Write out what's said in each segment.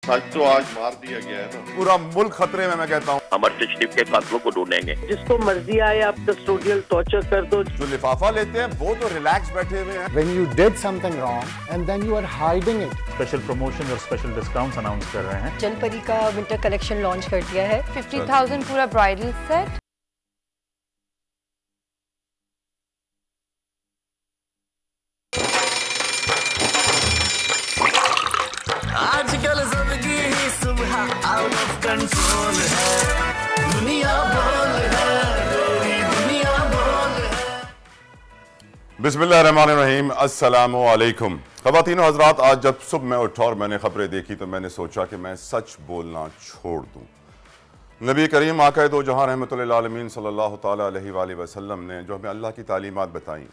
सच तो आज मार दिया गया है ना। पूरा मुल्क खतरे में, मैं कहता हूँ। हम अरशद शरीफ के कातलों को ढूंढेंगे। जिसको मर्जी आए आप कस्टोडियल टॉर्चर कर दो। जो लिफाफा लेते हैं वो तो रिलैक्स बैठे हुए हैं। When you did something wrong and then you are hiding it. Special promotion और स्पेशल डिस्काउंट्स अनाउंस कर रहे हैं। जलपरी का विंटर कलेक्शन लॉन्च कर दिया है। 50,000 पूरा ब्राइडल सेट। आजकल सबकी ही सुबह आउट ऑफ कंट्रोल है, दुनिया बोल है, मेरी दुनिया बोल है। बिस्मिल्लाहिर्रहमानिर्रहीम, अस्सलामु अलैकुम। ख़वातीन और हज़रात, आज जब सुबह मैं उठा और मैंने खबरें देखी तो मैंने सोचा कि मैं सच बोलना छोड़ दूँ। नबी करीम आक़ाए दो जहाँ रहमतुल लिल आलमीन सल्लल्लाहु तआला अलैहि वसल्लम ने जो हमें अल्लाह की तालीमात बताई,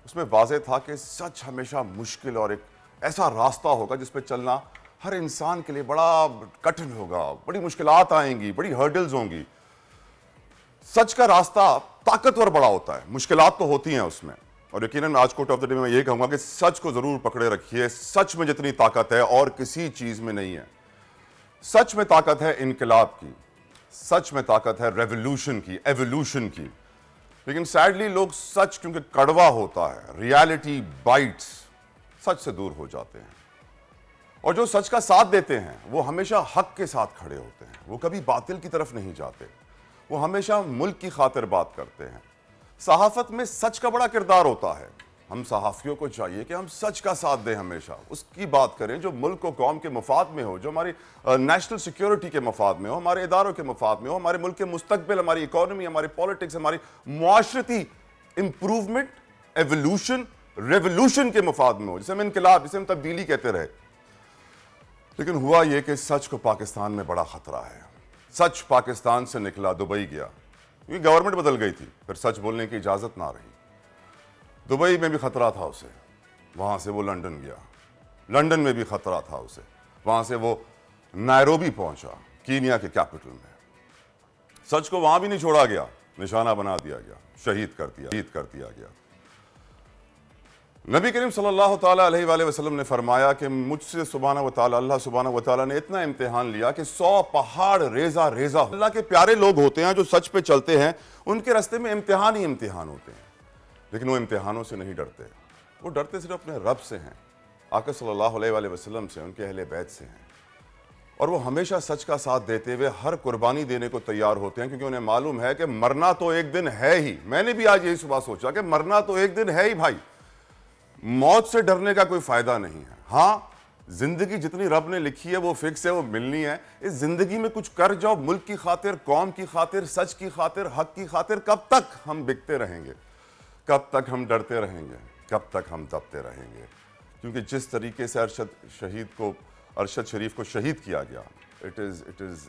उसमें वाज़ेह था कि सच हमेशा मुश्किल और एक ऐसा रास्ता होगा जिस पर चलना हर इंसान के लिए बड़ा कठिन होगा, बड़ी मुश्किलात आएंगी, बड़ी हर्डल्स होंगी। सच का रास्ता ताकतवर बड़ा होता है, मुश्किलात तो होती हैं उसमें। और यकीनन आज कोट ऑफ द डे में मैं ये कहूँगा कि सच को ज़रूर पकड़े रखिए। सच में जितनी ताकत है और किसी चीज़ में नहीं है। सच में ताकत है इनकलाब की, सच में ताकत है रेवोल्यूशन की, एवोल्यूशन की। लेकिन सैडली लोग सच क्योंकि कड़वा होता है, रियलिटी बाइट्स, सच से दूर हो जाते हैं। और जो सच का साथ देते हैं वो हमेशा हक के साथ खड़े होते हैं, वो कभी बातिल की तरफ नहीं जाते, वो हमेशा मुल्क की खातिर बात करते हैं। सहाफत में सच का बड़ा किरदार होता है। हम सहाफ़ियों को चाहिए कि हम सच का साथ दें, हमेशा उसकी बात करें जो मुल्क को कौम के मफाद में हो, जो हमारी नेशनल सिक्योरिटी के मफाद में हो, हमारे इदारों के मफाद में हो, हमारे मुल्क के मुस्तकबिल, हमारी इकॉनमी, हमारी पॉलिटिक्स, हमारी मुआशरती इम्प्रूवमेंट, एवोल्यूशन, रेवोल्यूशन के मफाद में हो, जिसे हम इनकलाब, जिसे हम तब्दीली कहते रहे। लेकिन हुआ यह कि सच को पाकिस्तान में बड़ा खतरा है। सच पाकिस्तान से निकला, दुबई गया, क्योंकि गवर्नमेंट बदल गई थी, फिर सच बोलने की इजाज़त ना रही। दुबई में भी खतरा था उसे, वहाँ से वो लंदन गया, लंदन में भी खतरा था उसे, वहाँ से वो नायरोबी पहुँचा, कीनिया के कैपिटल में। सच को वहाँ भी नहीं छोड़ा गया, निशाना बना दिया गया, शहीद कर दिया गया। नबी करीम सल्लल्लाहु तआला अलैहि वसल्लम ने फरमाया कि मुझसे सुब्हानहू व तआला, अल्लाह सुब्हानहू व तआला ने इतना इम्तिहान लिया कि 100 पहाड़ रेजा रेजा। अल्लाह के प्यारे लोग होते हैं जो सच पे चलते हैं, उनके रास्ते में इम्तिहान ही इम्तिहान होते हैं। लेकिन वो इम्तिहानों से नहीं डरते, वो डरते सिर्फ अपने रब से हैं, आका सल्लल्लाहु अलैहि वसल्लम से, उनके अहले बैत से हैं। और वो हमेशा सच का साथ देते हुए हर कुर्बानी देने को तैयार होते हैं, क्योंकि उन्हें मालूम है कि मरना तो एक दिन है ही। मैंने भी आज यही सुबह सोचा कि मरना तो एक दिन है ही भाई, मौत से डरने का कोई फायदा नहीं है। हाँ, जिंदगी जितनी रब ने लिखी है वो फिक्स है, वो मिलनी है। इस जिंदगी में कुछ कर जाओ, मुल्क की खातिर, कौम की खातिर, सच की खातिर, हक की खातिर। कब तक हम बिकते रहेंगे, कब तक हम डरते रहेंगे, कब तक हम दबते रहेंगे? क्योंकि जिस तरीके से अरशद शरीफ को शहीद किया गया, इट इज़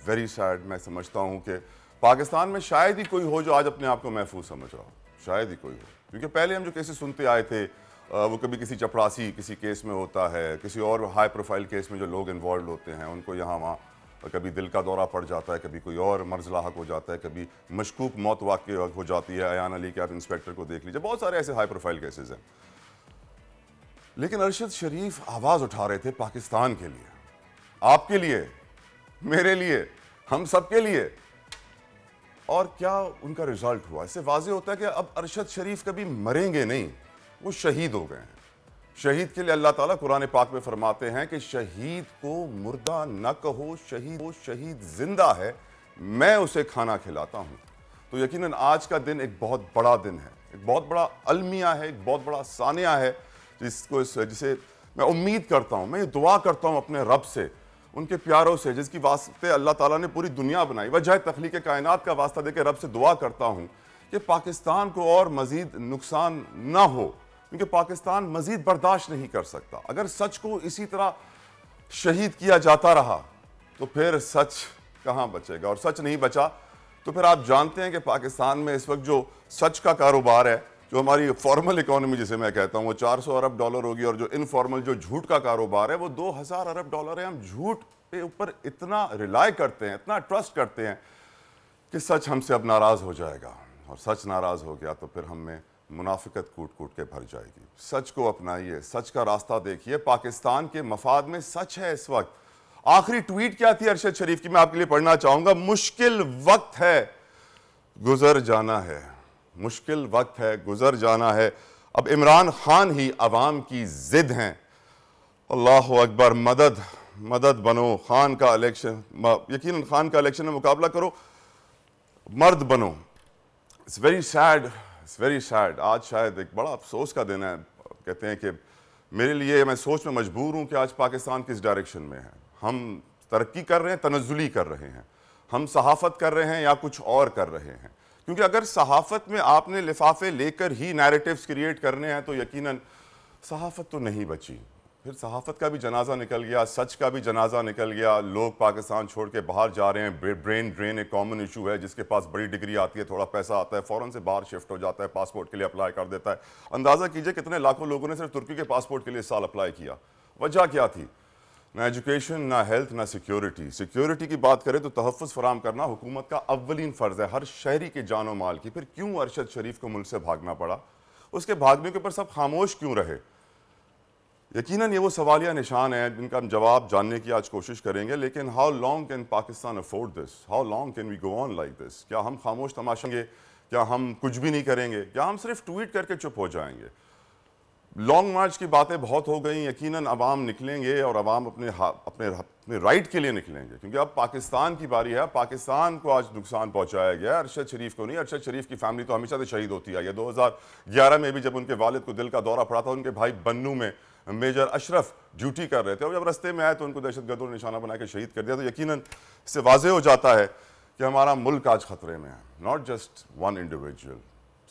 वेरी सैड। मैं समझता हूँ कि पाकिस्तान में शायद ही कोई हो जो आज अपने आप को महफूज समझ रहा हो, शायद ही कोई हो। क्योंकि पहले हम जो केसेस सुनते आए थे, वो कभी किसी चपरासी किसी केस में होता है, किसी और हाई प्रोफाइल केस में जो लोग इन्वॉल्व होते हैं उनको यहाँ वहाँ कभी दिल का दौरा पड़ जाता है, कभी कोई और मर्ज लाहक हो जाता है, कभी मशकूक मौत वाक़ हो जाती है। अयान अली के आप इंस्पेक्टर को देख लीजिए, बहुत सारे ऐसे हाई प्रोफाइल केसेस हैं। लेकिन अरशद शरीफ आवाज़ उठा रहे थे पाकिस्तान के लिए, आपके लिए, मेरे लिए, हम सब के लिए। और क्या उनका रिजल्ट हुआ? इससे वाज़ेह होता है कि अब अरशद शरीफ कभी मरेंगे नहीं, वो शहीद हो गए हैं। शहीद के लिए अल्लाह ताला कुरान पाक में फरमाते हैं कि शहीद को मुर्दा न कहो, शहीद जिंदा है, मैं उसे खाना खिलाता हूँ। तो यकीनन आज का दिन एक बहुत बड़ा दिन है, एक बहुत बड़ा अलमिया है, एक बहुत बड़ा सानिया है, जिसे मैं उम्मीद करता हूँ, मैं ये दुआ करता हूँ अपने रब से, उनके प्यारों से, जिसकी वास्ते अल्लाह ताला ने पूरी दुनिया बनाई, वजह तख्लीक कायनात का वास्ता देकर रब से दुआ करता हूँ कि पाकिस्तान को और मज़ीद नुकसान ना हो, क्योंकि पाकिस्तान मज़ीद बर्दाश्त नहीं कर सकता। अगर सच को इसी तरह शहीद किया जाता रहा तो फिर सच कहाँ बचेगा, और सच नहीं बचा तो फिर आप जानते हैं कि पाकिस्तान में इस वक्त जो सच का कारोबार है, जो हमारी फॉर्मल इकोनॉमी जिसे मैं कहता हूँ, वो 400 अरब डॉलर होगी, और जो इनफॉर्मल जो झूठ का कारोबार है वो 2000 अरब डॉलर है। हम झूठ के ऊपर इतना रिलाई करते हैं, इतना ट्रस्ट करते हैं कि सच हमसे अब नाराज़ हो जाएगा, और सच नाराज़ हो गया तो फिर हमें मुनाफिकत कूट कूट के भर जाएगी। सच को अपनाइए, सच का रास्ता देखिए। पाकिस्तान के मफाद में सच है इस वक्त। आखिरी ट्वीट क्या थी अरशद शरीफ की, मैं आपके लिए पढ़ना चाहूंगा। मुश्किल वक्त है, गुजर जाना है। मुश्किल वक्त है, गुजर जाना है। अब इमरान खान ही अवाम की जिद हैं। अल्लाह अकबर, मदद मदद बनो। खान का इलेक्शन, यकीनन खान का इलेक्शन में मुकाबला करो, मर्द बनो। It's very sad, it's very sad. आज शायद एक बड़ा अफसोस का दिन है। कहते हैं कि मेरे लिए, मैं सोच में मजबूर हूँ कि आज पाकिस्तान किस डायरेक्शन में है। हम तरक्की कर रहे हैं, तनज़्ज़ुली कर रहे हैं, हम सहाफ़त कर रहे हैं या कुछ और कर रहे हैं। क्योंकि अगर सहाफ़त में आपने लिफाफे लेकर ही नैरेटिव्स क्रिएट करने हैं तो यकीनन सहाफ़त तो नहीं बची। फिर सहाफ़त का भी जनाजा निकल गया, सच का भी जनाजा निकल गया। लोग पाकिस्तान छोड़ के बाहर जा रहे हैं। ब्रेन ड्रेन एक कॉमन इशू है। जिसके पास बड़ी डिग्री आती है, थोड़ा पैसा आता है, फ़ौरन से बाहर शिफ्ट हो जाता है, पासपोर्ट के लिए अप्लाई कर देता है। अंदाज़ा कीजिए कितने लाखों लोगों ने सिर्फ तुर्की के पासपोर्ट के लिए इस साल अप्लाई किया। वजह क्या थी? ना एजुकेशन, ना हेल्थ, ना सिक्योरिटी। सिक्योरिटी की बात करें तो तहफ़्फ़ुज़ फराम करना हुकूमत का अव्वलीन फ़र्ज़ है, हर शहरी के जान और माल की। फिर क्यों अरशद शरीफ को मुल्क से भागना पड़ा? उसके भागने के ऊपर सब खामोश क्यों रहे? यकीनन ये वो सवालिया निशान है जिनका हम जवाब जानने की आज कोशिश करेंगे। लेकिन how long can Pakistan afford this? How long can we go on like this? क्या हम खामोश तमाशेंगे? क्या हम कुछ भी नहीं करेंगे? क्या हम सिर्फ ट्वीट करके चुप हो जाएंगे? लॉन्ग मार्च की बातें बहुत हो गई। यकीनन अवाम निकलेंगे और अवाम अपने राइट के लिए निकलेंगे, क्योंकि अब पाकिस्तान की बारी है। पाकिस्तान को आज नुकसान पहुंचाया गया, अरशद शरीफ को नहीं। अरशद शरीफ की फैमिली तो हमेशा से शहीद होती आई है। 2011 में भी जब उनके वालिद को दिल का दौरा पड़ा था, उनके भाई बन्नू में मेजर अशरफ ड्यूटी कर रहे थे और जब रस्ते में आए तो उनको दहशतगर्दों ने निशाना बना के शहीद कर दिया। तो यकीनन इससे वाज़ेह हो जाता है कि हमारा मुल्क आज खतरे में है। नॉट जस्ट वन इंडिविजुअल,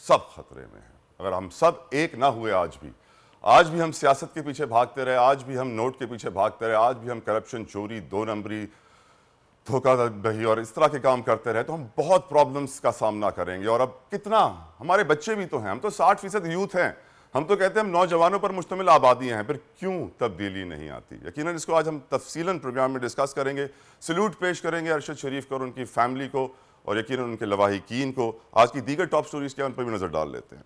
सब खतरे में है। अगर हम सब एक ना हुए, आज भी हम सियासत के पीछे भागते रहे, आज भी हम नोट के पीछे भागते रहे, आज भी हम करप्शन, चोरी, दो नंबरी, धोखाधड़ी और इस तरह के काम करते रहे, तो हम बहुत प्रॉब्लम्स का सामना करेंगे। और अब कितना, हमारे बच्चे भी तो हैं, हम तो 60% यूथ हैं। हम तो कहते हैं हम नौजवानों पर मुश्तमिल आबादियां हैं, फिर क्यों तब्दीली नहीं आती? यकीनन इसको आज हम तफसीलन प्रोग्राम में डिस्कस करेंगे। सल्यूट पेश करेंगे अरशद शरीफ को और उनकी फैमिली को और यकीनन उनके लवाहिकीन को। आज की दीगर टॉप स्टोरीज क्या, उन पर भी नजर डाल लेते हैं।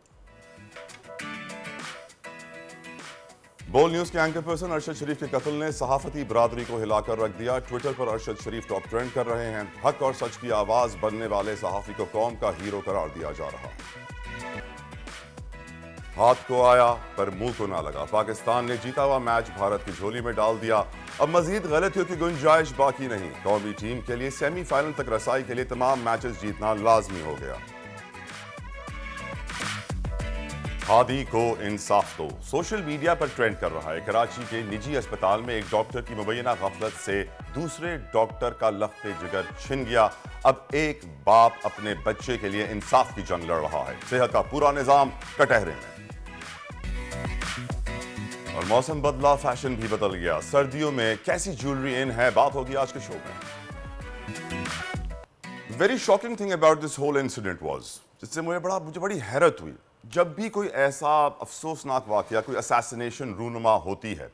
बोल न्यूज के एंकर पर्सन अरशद शरीफ के कत्ल ने सहाफती बरादरी को हिलाकर रख दिया। ट्विटर पर अरशद शरीफ टॉप ट्रेंड कर रहे हैं। हक और सच की आवाज बनने वाले सहाफी को कौम का हीरो करार दिया जा रहा। हाथ को आया पर मुंह को ना लगा। पाकिस्तान ने जीता हुआ मैच भारत की झोली में डाल दिया। अब मजीद गलतियों की गुंजाइश बाकी नहीं। कौमी टीम के लिए सेमीफाइनल तक रसाई के लिए तमाम मैचेस जीतना लाजमी हो गया। हादी को इंसाफ दो, सोशल मीडिया पर ट्रेंड कर रहा है। कराची के निजी अस्पताल में एक डॉक्टर की मुबैना गफलत से दूसरे डॉक्टर का लख्ते जिगर छिन गया। अब एक बाप अपने बच्चे के लिए इंसाफ की जंग लड़ रहा है। सेहत का पूरा निजाम कटहरे में। और मौसम बदला, फैशन भी बदल गया। सर्दियों में कैसी ज्वेलरी इन है, बात होगी आज के शो में। Very shocking thing about this whole incident was, जिससे मुझे बड़ी हैरत हुई। जब भी कोई ऐसा अफसोसनाक वाकया, कोई असैसिनेशन रूनुमा होती है,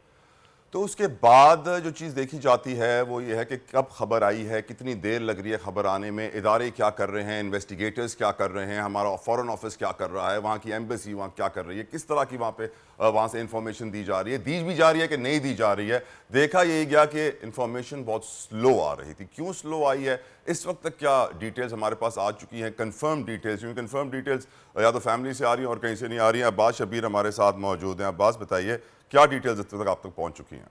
तो उसके बाद जो चीज़ देखी जाती है वो ये है कि कब खबर आई है, कितनी देर लग रही है खबर आने में, इदारे क्या कर रहे हैं, इन्वेस्टिगेटर्स क्या कर रहे हैं, हमारा फॉरेन ऑफिस क्या कर रहा है, वहाँ की एम्बेसी वहाँ क्या कर रही है, किस तरह की वहाँ से इंफॉर्मेशन दी जा रही है, दी भी जा रही है कि नहीं दी जा रही है। देखा यही गया कि इंफॉर्मेशन बहुत स्लो आ रही थी। क्यों स्लो आई है, इस वक्त तक क्या डिटेल्स हमारे पास आ चुकी हैं, कन्फर्म डिटेल्स, क्योंकि कन्फर्म डिटेल्स या तो फैमिली से आ रही हैं और कहीं से नहीं आ रही हैं। अब्बास शबीर हमारे साथ मौजूद हैं। अब्बास, बताइए क्या डिटेल्स अब तक आप तक पहुँच चुकी हैं?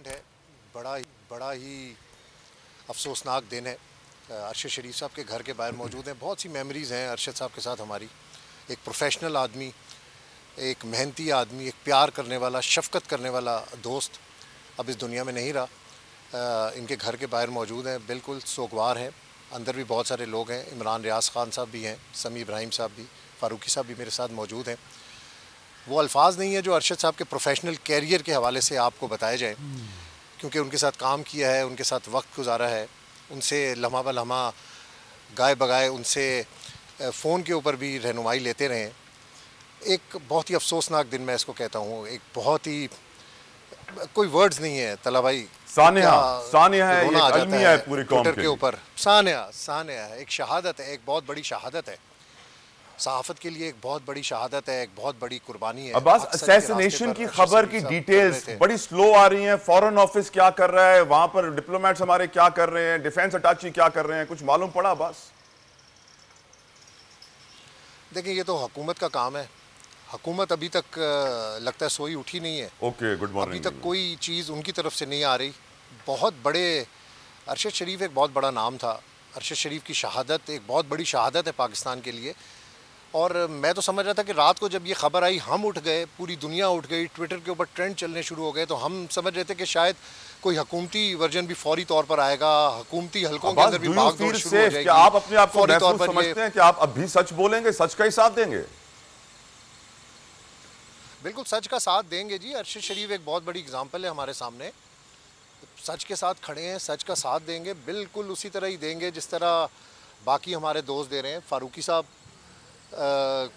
है बड़ा ही अफसोसनाक दिन है। अरशद शरीफ साहब के घर के बाहर मौजूद हैं। बहुत सी मेमोरीज़ हैं अरशद साहब के साथ हमारी। एक प्रोफेशनल आदमी, एक मेहनती आदमी, एक प्यार करने वाला, शफकत करने वाला दोस्त अब इस दुनिया में नहीं रहा। इनके घर के बाहर मौजूद हैं, बिल्कुल सोगवार हैं। अंदर भी बहुत सारे लोग हैं। इमरान रियाज खान साहब भी हैं, समी इब्राहिम साहब भी, फ़ारूकी साहब भी मेरे साथ मौजूद हैं। वो अल्फाज नहीं है जो अरशद साहब के प्रोफेशनल कैरियर के हवाले से आपको बताए जाए, क्योंकि उनके साथ काम किया है, उनके साथ वक्त गुजारा है, उनसे लम्हा ब लम्हा गाए बगाए उनसे फ़ोन के ऊपर भी रहनुमाई लेते रहे। एक बहुत ही अफसोसनाक दिन मैं इसको कहता हूँ। एक बहुत ही, कोई वर्ड्स नहीं है तला भाई। सानिया है, ये अलमिया है पूरी कौम के ऊपर। सानिया है, एक शहादत है, एक बहुत बड़ी शहादत है। सहाफ़त के लिए एक बहुत बड़ी शहादत है, एक बहुत बड़ी कुर्बानी है। अब्बास, असैसिनेशन की खबर की डिटेल्स बड़ी स्लो आ रही हैं। फॉरेन ऑफिस क्या कर रहा है, वहां पर डिप्लोमेट्स हमारे क्या कर रहे हैं, डिफेंस अटैची क्या कर रहे हैं, कुछ मालूम पड़ा अब्बास? देखिए, ये तो हुकूमत का काम है। हुकूमत अभी तक लगता है सोई उठी नहीं है। Okay, good morning. अभी तक कोई चीज़ उनकी तरफ से नहीं आ रही। बहुत बड़े अरशद शरीफ एक बहुत बड़ा नाम था। अरशद शरीफ की शहादत एक बहुत बड़ी शहादत है पाकिस्तान के लिए। और मैं तो समझ रहा था कि रात को जब ये खबर आई हम उठ गए, पूरी दुनिया उठ गई, ट्विटर के ऊपर ट्रेंड चलने शुरू हो गए, तो हम समझ रहे थे कि शायद कोई हुकूमती वर्जन भी फौरी तौर पर आएगा, हुकूमती हलकों के अंदर भी भागदौड़ शुरू हो जाएगी। क्या आप अपने आप को महफूज समझते हैं कि आप अब भी सच बोलेंगे, सच का ही साथ देंगे? बिल्कुल सच का साथ देंगे जी। अरशद शरीफ एक बहुत बड़ी एग्जाम्पल है हमारे सामने। सच के साथ खड़े हैं, सच का साथ देंगे, बिल्कुल उसी तरह ही देंगे जिस तरह बाकी हमारे दोस्त दे रहे हैं। फारूकी साहब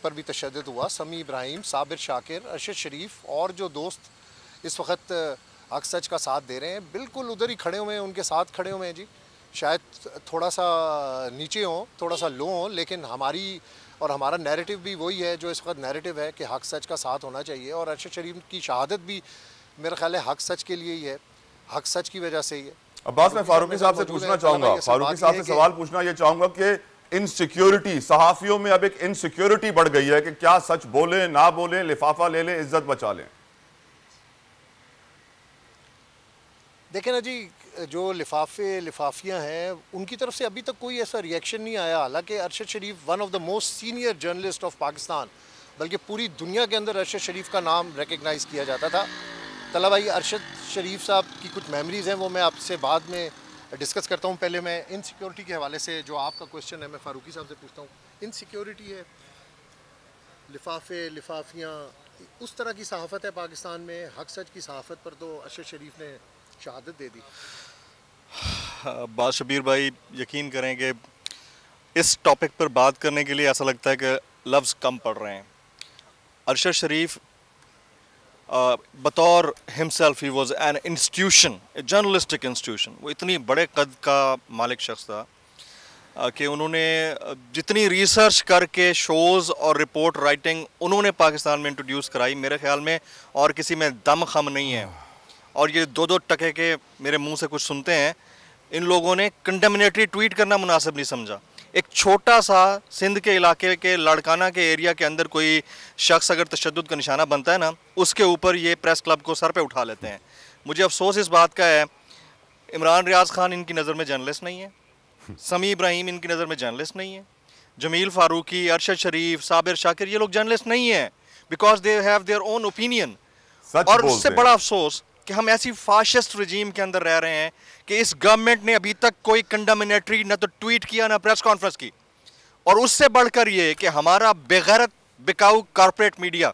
पर भी तशद्दुद हुआ, समी इब्राहिम, साबिर शाकिर, अरशद शरीफ और जो दोस्त इस वक्त हक सच का साथ दे रहे हैं, बिल्कुल उधर ही खड़े हुए हैं, उनके साथ खड़े हुए हैं जी। शायद थोड़ा सा नीचे हों, थोड़ा सा लो हों, लेकिन हमारी और हमारा नैरेटिव भी वही है जो इस वक्त नैरेटिव है कि हक सच का साथ होना चाहिए। और अरशद शरीफ की शहादत भी मेरा ख्याल है हक सच के लिए ही है, हक सच की वजह से ही है। अब्बास, मैं फारूकी साहब से पूछना चाहूँगा, फारूकी साहब से सवाल पूछना ये चाहूँगा कि इनसिक्योरिटी, सहाफ़ियों में अब एक इनसिक्योरिटी बढ़ गई है कि क्या सच बोलें, ना बोलें, लिफाफा ले लें, इज्जत बचा लें। देखें ना जी, जो लिफाफियाँ हैं उनकी तरफ से अभी तक कोई ऐसा रिएक्शन नहीं आया। हालांकि Arshad Sharif one of the most senior journalist of Pakistan, बल्कि पूरी दुनिया के अंदर अरशद शरीफ का नाम रिकग्नाइज़ किया जाता था। तला भाई, अरशद शरीफ साहब की कुछ मेमोरीज़ हैं, वो मैं आपसे बाद में डिस्कस करता हूँ। पहले मैं इनसिक्योरिटी के हवाले से जो आपका क्वेश्चन है मैं फारूकी साहब से पूछता हूँ। इनसिक्योरिटी है, लिफाफियाँ, उस तरह की सहाफ़त है पाकिस्तान में। हक सच की सहाफ़त पर तो अरशद शरीफ ने शहादत दे दी। बात शबीर भाई, यकीन करें कि इस टॉपिक पर बात करने के लिए ऐसा लगता है कि लफ्ज़ कम पड़ रहे हैं। अरशद शरीफ बतौर himself he was an institution, A journalistic institution. वो इतनी बड़े कद का मालिक शख्स था कि उन्होंने जितनी रिसर्च करके शोज़ और रिपोर्ट राइटिंग उन्होंने पाकिस्तान में इंट्रोड्यूस कराई, मेरे ख्याल में और किसी में दम खम नहीं है। और ये 2-2 टके के मेरे मुंह से कुछ सुनते हैं, इन लोगों ने कंडेमिनेटरी ट्वीट करना मुनासिब नहीं समझा। एक छोटा सा सिंध के इलाके के लड़काना के एरिया के अंदर कोई शख्स अगर तशद्दुद का निशाना बनता है ना, उसके ऊपर ये प्रेस क्लब को सर पे उठा लेते हैं। मुझे अफसोस इस बात का है, इमरान रियाज खान इनकी नज़र में जर्नलिस्ट नहीं है, समी इब्राहिम इनकी नज़र में जर्नलिस्ट नहीं है, जमील फारूकी, अरशद शरीफ, साबिर शाकिर, ये लोग जर्नलिस्ट नहीं है, because they have their own opinion. और उससे बड़ा अफसोस कि हम ऐसी फाशिस्ट रजीम के अंदर रह रहे हैं कि इस गवर्नमेंट ने अभी तक कोई कंडेमिनेटरी न तो ट्वीट किया ना प्रेस कॉन्फ्रेंस की। और उससे बढ़कर ये कि हमारा बेगैरत बिकाऊ कॉर्पोरेट मीडिया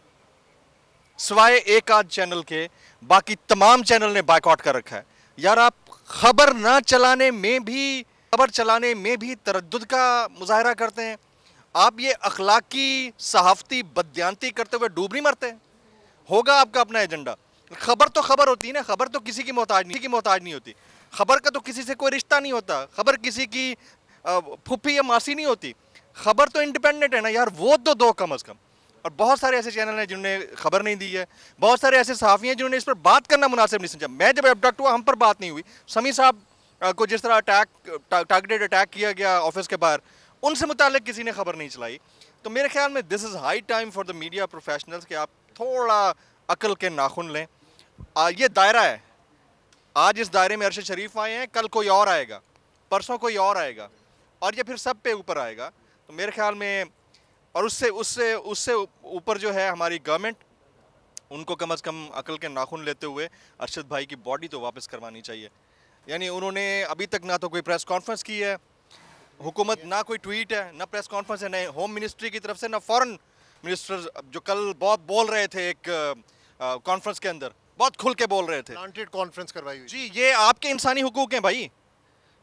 सिवाय एक आध चैनल के बाकी तमाम चैनल ने बायकॉट कर रखा है। यार, आप खबर ना चलाने में भी, खबर चलाने में भी तरद्दुद का मुजाहरा करते हैं। आप ये अखलाकी सहाफती बददियानती करते हुए डूब नहीं मरते? होगा आपका अपना एजेंडा। खबर तो खबर होती है ना, खबर तो किसी की मोहताज नहीं होती। खबर का तो किसी से कोई रिश्ता नहीं होता। खबर किसी की फुफी या मासी नहीं होती। खबर तो इंडिपेंडेंट है ना यार, वो तो दो कम अज़ कम। और बहुत सारे ऐसे चैनल हैं जिन्होंने खबर नहीं दी है, बहुत सारे ऐसे सहाफ़ी हैं जिन्होंने इस पर बात करना मुनासिब नहीं समझा। मैं जब एबडक्ट हुआ हम पर बात नहीं हुई। समी साहब को जिस तरह टारगेटेड अटैक किया गया ऑफिस के बाहर, उनसे मुतालिक किसी ने खबर नहीं चलाई। तो मेरे ख्याल में this is high time for the media professionals कि आप थोड़ा अकल के नाखून लें। ये दायरा है, आज इस दायरे में अरशद शरीफ आए हैं, कल कोई और आएगा, परसों कोई और आएगा, और ये फिर सब पे ऊपर आएगा। तो मेरे ख्याल में और उससे ऊपर जो है हमारी गवर्नमेंट, उनको कम अज़ कम अकल के नाखून लेते हुए अरशद भाई की बॉडी तो वापस करवानी चाहिए। यानी उन्होंने अभी तक ना तो कोई प्रेस कॉन्फ्रेंस की है हुकूमत, ना कोई ट्वीट है, ना प्रेस कॉन्फ्रेंस है, ना होम मिनिस्ट्री की तरफ से, ना फॉरेन मिनिस्टर जो कल बहुत बोल रहे थे एक कॉन्फ्रेंस के अंदर, बहुत खुल के बोल रहे थे, प्लांटेड कॉन्फ्रेंस करवाई हुई। जी, ये आपके इंसानी हुकूक हैं भाई,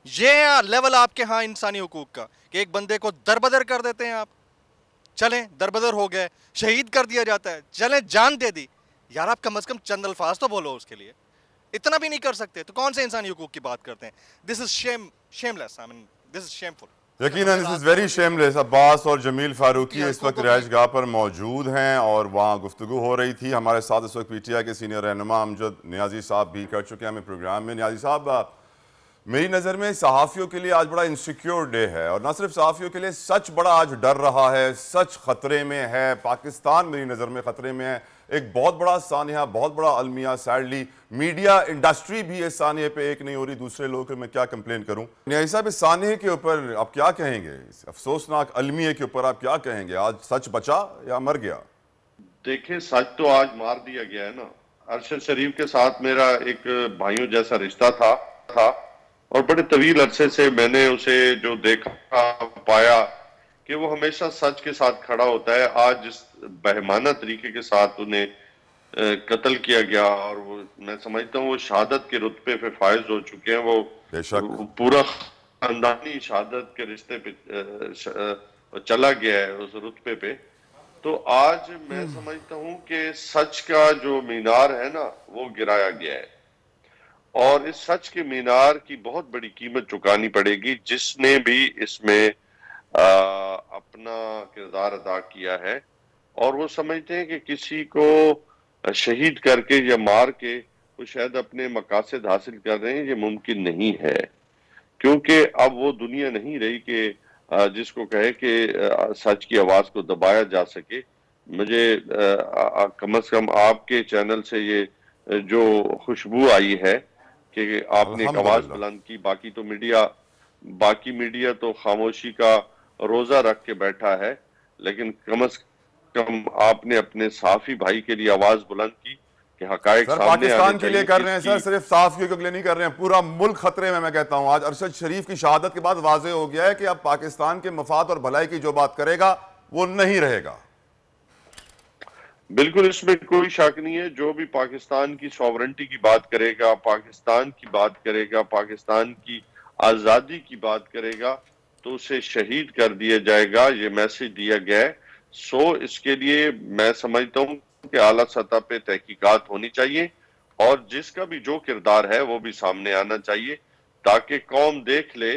ये लेवल आपके यहाँ इंसानी हुकूक का कि एक बंदे को दरबदर कर देते हैं आप। चलें, दरबदर हो गए, शहीद कर दिया जाता है, चलें जान दे दी। यार, आप कम अज़ कम चंद अल्फाज तो बोलो उसके लिए, इतना भी नहीं कर सकते तो कौन से इंसानी हुकूक की बात करते हैं? This is shameless, I mean this is shameful. यकीनन this is very shameless. Abbas और जमील फारूकी इस वक्त रिहाइशगाह पर मौजूद हैं और वहाँ गुफ्तगू हो रही थी। हमारे साथ इस वक्त पीटीआई के सीनियर रहनुमा अमजद नियाजी साहब भी कर चुके हैं हमें प्रोग्राम में। नियाजी साहब, मेरी नज़र में सहाफ़ियों के लिए आज बड़ा इंसिक्योर डे है, और ना सिर्फ सहाफ़ियों के लिए, सच बड़ा आज डर रहा है, सच ख़तरे में है, पाकिस्तान मेरी नज़र में ख़तरे में है। एक बहुत बड़ा सानिया, बहुत बड़ा अलमिया, सैडली मीडिया इंडस्ट्री भी इस सानिए पे एक नहीं हो रही। दूसरे लोगों के मैं क्या कंप्लेन करूं। नियाज़ी साहब, इस सानिए के ऊपर आप क्या कहेंगे, इस अफसोसनाक अलमिया के ऊपर आप क्या कहेंगे? आज सच बचा या मर गया? देखिए, सच तो आज मार दिया गया है ना। अरशद शरीफ के साथ मेरा एक भाइयों जैसा रिश्ता था और बड़े तवील अरसे से मैंने उसे जो देखा पाया कि वो हमेशा सच के साथ खड़ा होता है। आज जिस बेहमाना तरीके के साथ उन्हें कत्ल किया गया, और वो मैं समझता हूँ वो शहादत के रुतबे पे फायज हो चुके हैं। वो पूरा खानदानी शहादत के रिश्ते पे चला गया है, उस रुतबे पे। तो आज मैं समझता हूँ कि सच का जो मीनार है ना, वो गिराया गया है, और इस सच के मीनार की बहुत बड़ी कीमत चुकानी पड़ेगी। जिसने भी इसमें अपना किरदार अदा किया है, और वो समझते हैं कि किसी को शहीद करके या मार के वो शायद अपने मकासद हासिल कर रहे हैं, ये मुमकिन नहीं है। क्योंकि अब वो दुनिया नहीं रही कि जिसको कहे कि सच की आवाज को दबाया जा सके। मुझे कम से कम आपके चैनल से ये जो खुशबू आई है कि आपने एक आवाज बुलंद की। बाकी मीडिया तो खामोशी का रोजा रख के बैठा है, लेकिन कम से कम आपने अपने साफी भाई के लिए आवाज बुलंद की कि हकायक सामने पाकिस्तान के लिए कर रहे हैं सर, सिर्फ साफियों के लिए नहीं कर रहे हैं, पूरा मुल्क खतरे में। मैं कहता हूं आज अरशद शरीफ की शहादत के बाद वाजे हो गया है कि अब पाकिस्तान के मफाद और भलाई की जो बात करेगा वो नहीं रहेगा। बिल्कुल, इसमें कोई शक नहीं है। जो भी पाकिस्तान की सॉवरेंटी की बात करेगा, पाकिस्तान की बात करेगा, पाकिस्तान की आजादी की बात करेगा, तो उसे शहीद कर दिया जाएगा। ये मैसेज दिया गया है। सो इसके लिए मैं समझता हूँ कि आला सतह पे तहकीकात होनी चाहिए, और जिसका भी जो किरदार है वो भी सामने आना चाहिए, ताकि कौम देख ले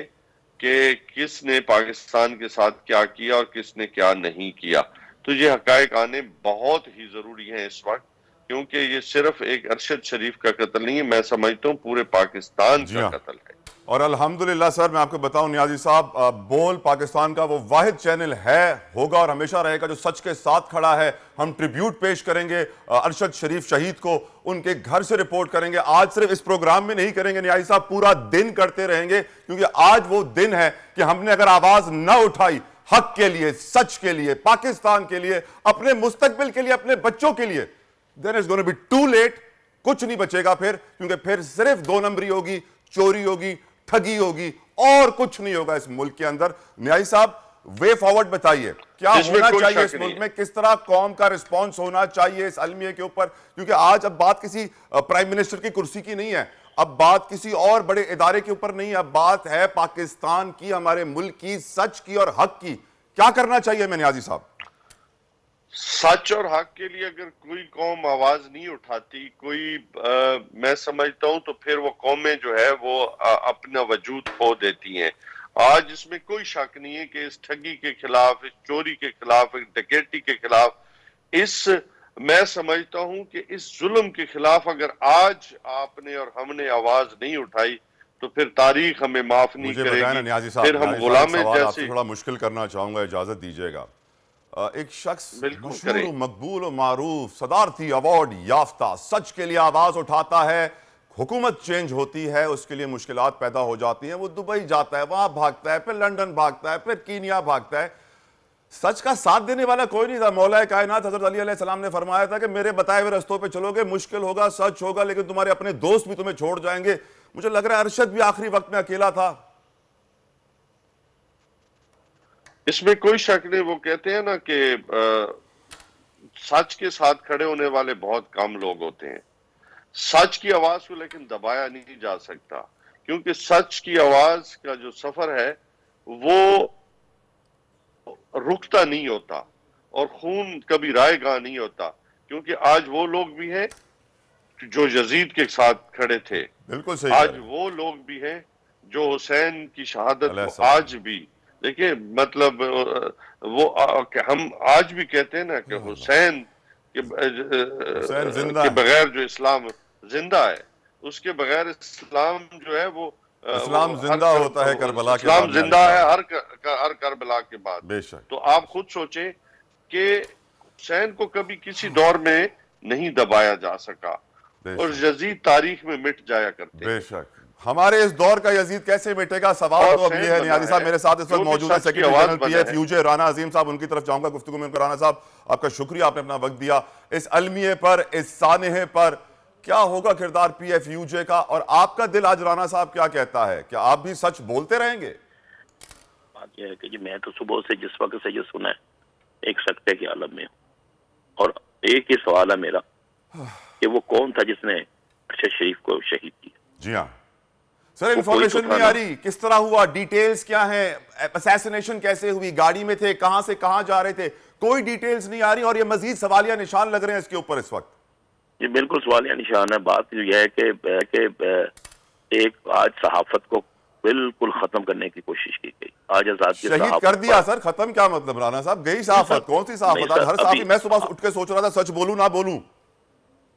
कि किसने पाकिस्तान के साथ क्या किया और किसने क्या नहीं किया। तो ये हकायक आने बहुत ही जरूरी है इस वक्त, क्योंकि ये सिर्फ एक अरशद शरीफ का कत्ल नहीं है, मैं समझता हूँ पूरे पाकिस्तान का कत्ल है। और अल्हम्दुलिल्लाह सर, मैं आपको बताऊं नियाजी साहब, बोल पाकिस्तान का वो वाहिद चैनल है, होगा और हमेशा रहेगा जो सच के साथ खड़ा है। हम ट्रिब्यूट पेश करेंगे अरशद शरीफ शहीद को, उनके घर से रिपोर्ट करेंगे। आज सिर्फ इस प्रोग्राम में नहीं करेंगे नियाजी साहब, पूरा दिन करते रहेंगे, क्योंकि आज वो दिन है कि हमने अगर आवाज न उठाई हक के लिए, सच के लिए, पाकिस्तान के लिए, अपने मुस्तकबिल के लिए, अपने बच्चों के लिए, then it's gonna be too late. कुछ नहीं बचेगा फिर, क्योंकि फिर सिर्फ 2 नंबरी होगी, चोरी होगी, ठगी होगी, और कुछ नहीं होगा इस मुल्क के अंदर। नियाजी साहब, वे फॉरवर्ड बताइए, क्या होना चाहिए इस मुल्क में, किस तरह कौम का रिस्पॉन्स होना चाहिए इस अलमिया के ऊपर? क्योंकि आज अब बात किसी प्राइम मिनिस्टर की कुर्सी की नहीं है, अब बात किसी और बड़े इदारे के ऊपर नहीं है, अब बात है पाकिस्तान की, हमारे मुल्क की, सच की और हक की। क्या करना चाहिए मैं नियाजी साहब? सच और हक के लिए अगर कोई कौम आवाज नहीं उठाती, मैं समझता हूं तो फिर वो कौमें जो है वो अपना वजूद खो देती हैं। आज इसमें कोई शक नहीं है कि इस ठगी के खिलाफ, इस चोरी के खिलाफ, इस डकैती के खिलाफ, मैं समझता हूं कि इस जुल्म के खिलाफ अगर आज आपने और हमने आवाज नहीं उठाई तो फिर तारीख हमें माफ नहीं करेगी। फिर हम गुलाम जैसे। थोड़ा मुश्किल करना चाहूंगा, इजाजत दीजिएगा। एक शख्स मशहूर, मकबूल और मारूफ, सदारती अवार्ड याफ्ता, सच के लिए आवाज उठाता है, हुकूमत चेंज होती है, उसके लिए मुश्किलात पैदा हो जाती हैं, वो दुबई जाता है, वहां भागता है, फिर लंदन भागता है, फिर कीनिया भागता है। सच का साथ देने वाला कोई नहीं था। मौला कायनात हजरत अली अलैहिस्सलाम ने फरमाया था कि मेरे बताए हुए रस्तों पे चलोगे, मुश्किल होगा, सच होगा, लेकिन तुम्हारे अपने दोस्त भी तुम्हें छोड़ जाएंगे। मुझे लग रहा है अरशद भी आखिरी वक्त में अकेला था। इसमें कोई शक नहीं। वो कहते हैं ना कि सच के साथ खड़े होने वाले बहुत कम लोग होते हैं। सच की आवाज को लेकिन दबाया नहीं जा सकता, क्योंकि सच की आवाज का जो सफर है वो रुकता नहीं होता और खून कभी रायगा नहीं होता। क्योंकि आज वो लोग भी हैं जो यजीद के साथ खड़े थे, बिल्कुल सही। आज वो लोग भी हैं जो हुसैन की शहादत को आज भी देखिए मतलब वो हम आज भी कहते हैं ना कि हुसैन के बगैर जो इस्लाम जिंदा है, उसके बगैर इस्लाम जो है वो इस्लाम जिंदा होता है करबला के बाद। इस्लाम जिंदा है हर करबला के बाद। बेशक। तो आप खुद सोचें कि हुसैन को कभी किसी दौर में नहीं दबाया जा सका और यजीद तारीख में मिट जाया करते। बेशक। हमारे इस दौर का यजीद कैसे मिटेगा, सवाल तो अब ये है। नियाज़ी साहब मेरे साथ इस वक्त मौजूद है, सेक्रेटरी जनरल PFUJ राना अजीम साहब, उनकी तरफ जाऊंगा गुफ्तगू में। राना साहब आपका शुक्रिया, आपने अपना वक्त दिया। इस अलमिये पर, इस सानहे पर क्या होगा किरदार PFUJ का, और आपका दिल आज राना साहब क्या कहता है? क्या आप भी सच बोलते रहेंगे? बात यह है कि जी मैं तो सुबह से जिस वक्त से ये सुना है एक सकते के आलम में, और एक ही सवाल है मेरा कि वो कौन था जिसने अरशद शरीफ को शहीद किया? जी हाँ सर, इंफॉर्मेशन नहीं आ रही, किस तरह हुआ, डिटेल्स क्या है, असैसिनेशन कैसे हुई, गाड़ी में थे, कहां से कहां जा रहे थे, कोई डिटेल्स नहीं आ रही, और ये मजीद सवालिया निशान लग रहे हैं इसके ऊपर इस वक्त। जी बिल्कुल सवालिया निशान है। बात यह है कि एक आज सहाफत को बिल्कुल खत्म करने की कोशिश की गई। आज आजादी शहीद कर दिया सर, खत्म क्या मतलब राना साहब? गई सहाफत, कौन सी सहाफत? हर सहाफी, मैं सुबह उठ के सोच रहा था सच बोलूं ना बोलूं।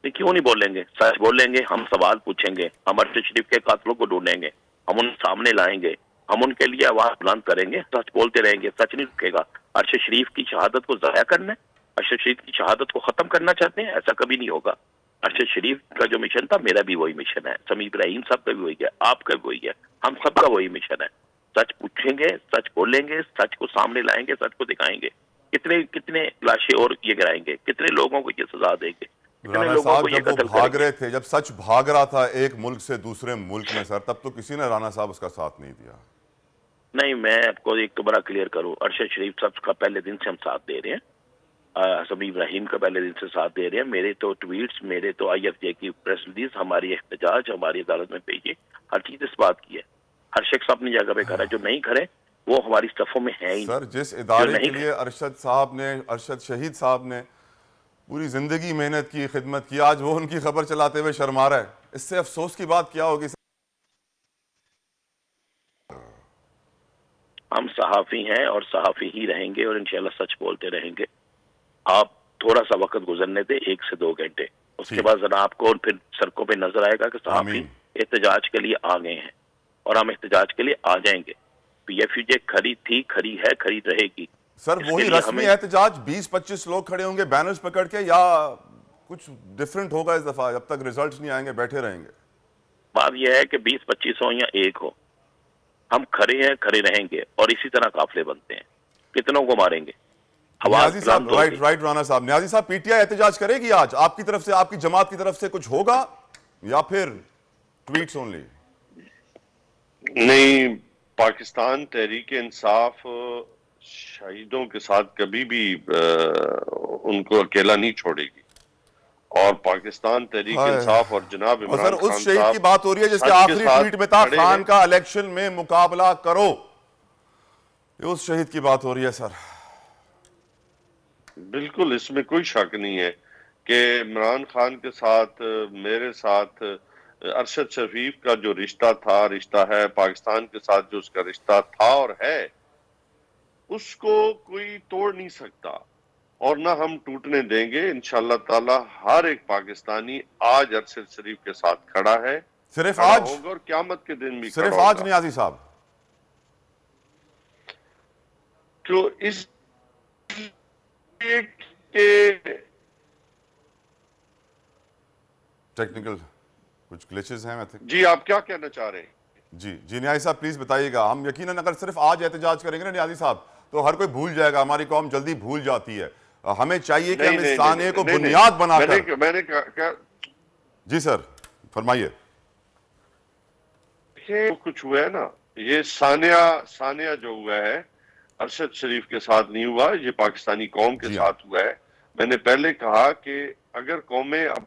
क्यों नहीं बोलेंगे? सच बोलेंगे, हम सवाल पूछेंगे, हम अरशद शरीफ के कातलों को ढूंढेंगे, हम उन सामने लाएंगे, हम उनके लिए आवाज बुलंद करेंगे, सच बोलते रहेंगे, सच नहीं रुकेगा। अरशद शरीफ की शहादत को जाया करना है, अरशद शरीफ की शहादत को खत्म करना चाहते हैं, ऐसा कभी नहीं होगा। अरशद शरीफ का जो मिशन था, मेरा भी वही मिशन है, समी इब्राहिम साहब का भी वही है, आपका भी वही है, हम सबका वही मिशन है। सच पूछेंगे, सच बोलेंगे, सच को सामने लाएंगे, सच को दिखाएंगे। कितने कितने लाशें और ये गिराएंगे, कितने लोगों को ये सजा देंगे, राना साहब जब वो भाग रहे थे, जब सच भाग रहा था एक मुल्क से दूसरे मुल्क में सर, तब तो किसी ने राना साहब उसका साथ नहीं दिया। नहीं, मैं आपको एक तो बड़ा क्लियर करूं, अरशद शरीफ साहब का पहले दिन से हम साथ दे रहे हैं, समी इब्राहिम का पहले दिन से साथ दे रहे हैं। मेरे तो ट्वीट्स, मेरे तो IFJ की प्रेस रिलीज, हमारी एहतजाज हमारी अदालत में भेजी, हर चीज इस बात की है। हर शख्स अपनी जगह पे खड़ा है, जो नहीं खड़े वो हमारी सफों में है ही। सर जिस इदारे के लिए अरशद साहब ने, अरशद शहीद साहब ने पूरी जिंदगी मेहनत की, खिदमत की, आज वो उनकी खबर चलाते हुए शर्मा रहा है, इससे अफसोस की बात क्या होगी? हम सहाफी हैं और सहाफी ही रहेंगे और इंशाल्लाह सच बोलते रहेंगे। आप थोड़ा सा वक्त गुजरने दे, 1 से 2 घंटे, उसके बाद जरा आपको और फिर सड़कों पे नजर आएगा कि सहाफी एहतजाज के लिए आ गए हैं, और हम एहतजाज के लिए आ जाएंगे। PFUJ खड़ी थी, खड़ी है, खड़ी रहेगी। सर वही रस्मी एहतजाज, 20-25 लोग खड़े होंगे बैनर्स पकड़ के, या कुछ डिफरेंट होगा इस दफा? जब तक रिजल्ट नहीं आएंगे बैठे रहेंगे? बात यह है कि 20-25 हो या 1 हो, हम खड़े हैं, खड़े रहेंगे, और इसी तरह काफिले बनते हैं। कितनों को मारेंगे? न्याजी साहब, राइट राना साहब, न्याजी साहब, PTI एहतजाज करेगी आज आपकी तरफ से, आपकी जमात की तरफ से कुछ होगा, या फिर ट्वीट्स ओनली? नहीं, पाकिस्तान तहरीक इंसाफ शहीदों के साथ कभी भी उनको अकेला नहीं छोड़ेगी, और पाकिस्तान तहरीक इंसाफ और जनाब इमरान खान उस शहीद की बात हो रही है जिसके आखिरी ट्वीट में था खान का इलेक्शन में मुकाबला करो, ये उस शहीद की बात हो रही है सर। बिल्कुल, इसमें कोई शक नहीं है कि इमरान खान के साथ, मेरे साथ, अरशद शरीफ का जो रिश्ता था, रिश्ता है, पाकिस्तान के साथ जो उसका रिश्ता था और है, उसको कोई तोड़ नहीं सकता, और ना हम टूटने देंगे। इंशाअल्लाह ताला हर एक पाकिस्तानी आज अरशद शरीफ के साथ खड़ा है, सिर्फ आज होगा और क़यामत के दिन भी सिर्फ आज नियाजी साहब। तो इस टेक्निकल कुछ ग्लिचेस हैं, मैं थिंक। जी, आप क्या कहना चाह रहे हैं? जी न्याजी साहब प्लीज बताइएगा। हम यकीनन अगर सिर्फ आज एहतजाज करेंगे ना न्याजी साहब, तो हर कोई भूल जाएगा, हमारी कौम जल्दी भूल जाती है। हमें चाहिए कि हम इस साने को बुनियाद बनाकर। मैंने क्या जी सर फरमाइए। कुछ हुआ है ना, ये सानिया जो हुआ है अरशद शरीफ के साथ नहीं हुआ, ये पाकिस्तानी कौम के साथ हुआ है। मैंने पहले कहा कि अगर कौमें अब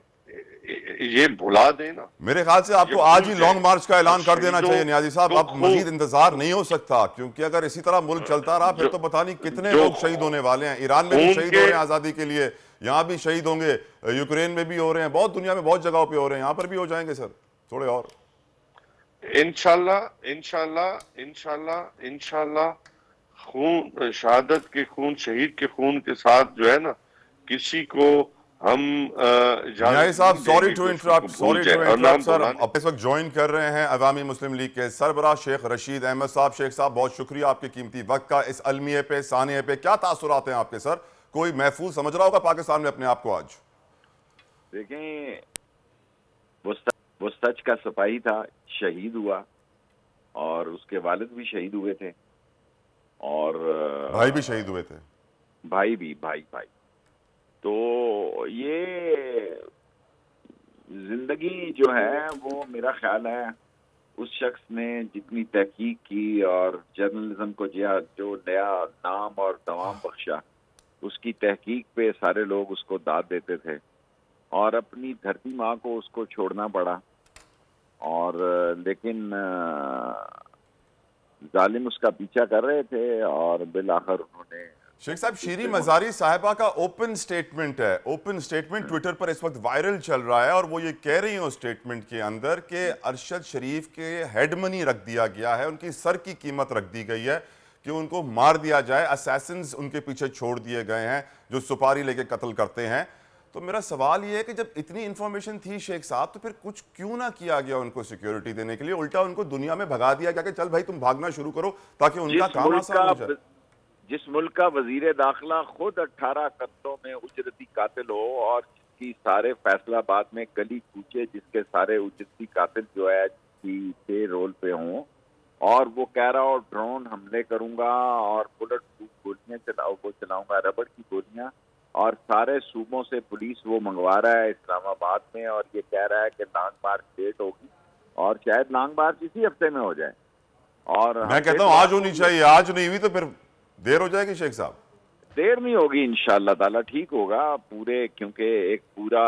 ये भुला देना, मेरे ख्याल से आपको आज ही लॉन्ग मार्च का ऐलान कर देना चाहिए न्याजी साहब। अब मजीद इंतजार नहीं हो सकता, क्योंकि अगर इसी तरह मुल्क चलता रहा फिर तो पता नहीं कितने लोग शहीद होने वाले हैं। ईरान में भी शहीद हो रहे हैं आजादी के लिए, यहाँ भी शहीद होंगे, यूक्रेन में भी हो रहे हैं, बहुत दुनिया में बहुत जगहों पे हो रहे हैं, यहाँ पर भी हो जाएंगे सर थोड़े और। इंशाल्लाह खून, शहादत के खून, शहीद के खून के साथ जो है ना, किसी को हम न्याय साहब, सॉरी टू इंटरप्ट सर, अब इस वक्त ज्वाइन कर रहे हैं अवामी मुस्लिम लीग के सरबराह शेख रशीद अहमद साहब। शेख साहब, बहुत शुक्रिया आपके कीमती वक्त का इस अलमिये पे, सानिये पे। क्या तासुरात हैं आपके सर? कोई महफूज समझ रहा होगा पाकिस्तान में अपने आप को आज? देखें, वो सच का सिपाही था, शहीद हुआ, और उसके वालिद भी शहीद हुए थे, और भाई भी शहीद हुए थे। भाई। तो ये जिंदगी जो है वो मेरा ख्याल है उस शख्स ने जितनी तहकीक की और जर्नलिज्म को जो नया नाम और दवाम बख्शा, उसकी तहकीक पे सारे लोग उसको दाद देते थे, और अपनी धरती माँ को उसको छोड़ना पड़ा। और लेकिन जालिम उसका पीछा कर रहे थे, और बिलाखिर उन्होंने। शेख साहब, शीरी मजारी साहिबा का ओपन स्टेटमेंट है, ओपन स्टेटमेंट ट्विटर पर इस वक्त वायरल चल रहा है, और वो ये कह रही है उस स्टेटमेंट के अंदर कि अरशद शरीफ के हेड मनी रख दिया गया है, उनकी सर की कीमत रख दी गई है कि उनको मार दिया जाए, असैसिन्स उनके पीछे छोड़ दिए गए हैं जो सुपारी लेके कत्ल करते हैं। तो मेरा सवाल ये है कि जब इतनी इंफॉर्मेशन थी शेख साहब, तो फिर कुछ क्यों ना किया गया उनको सिक्योरिटी देने के लिए? उल्टा उनको दुनिया में भगा दिया गया कि चल भाई तुम भागना शुरू करो ताकि उनका काम आसान हो जाए। जिस मुल्क का वजीर दाखिला खुद 18 कत्लों में उजरती कातिल हो, और जिसकी सारे फैसलाबाद में गली कूचे जिसके सारे उजरती कातिल जो है के रोल पे हों, और वो कह रहा हो ड्रोन हमले करूंगा और बुलेट प्रूफ गोलियां चलाऊंगा, रबड़ की गोलियां, और सारे सूबों से पुलिस वो मंगवा रहा है इस्लामाबाद में, और ये कह रहा है कि लॉन्ग मार्च डेट होगी, और शायद लॉन्ग मार्च इसी हफ्ते में हो जाए। और मैं कहता हूँ आज होनी चाहिए, आज नहीं हुई तो फिर देर हो जाएगी शेख साहब। देर नहीं होगी, इंशाअल्लाह ताला ठीक होगा पूरे, क्योंकि एक पूरा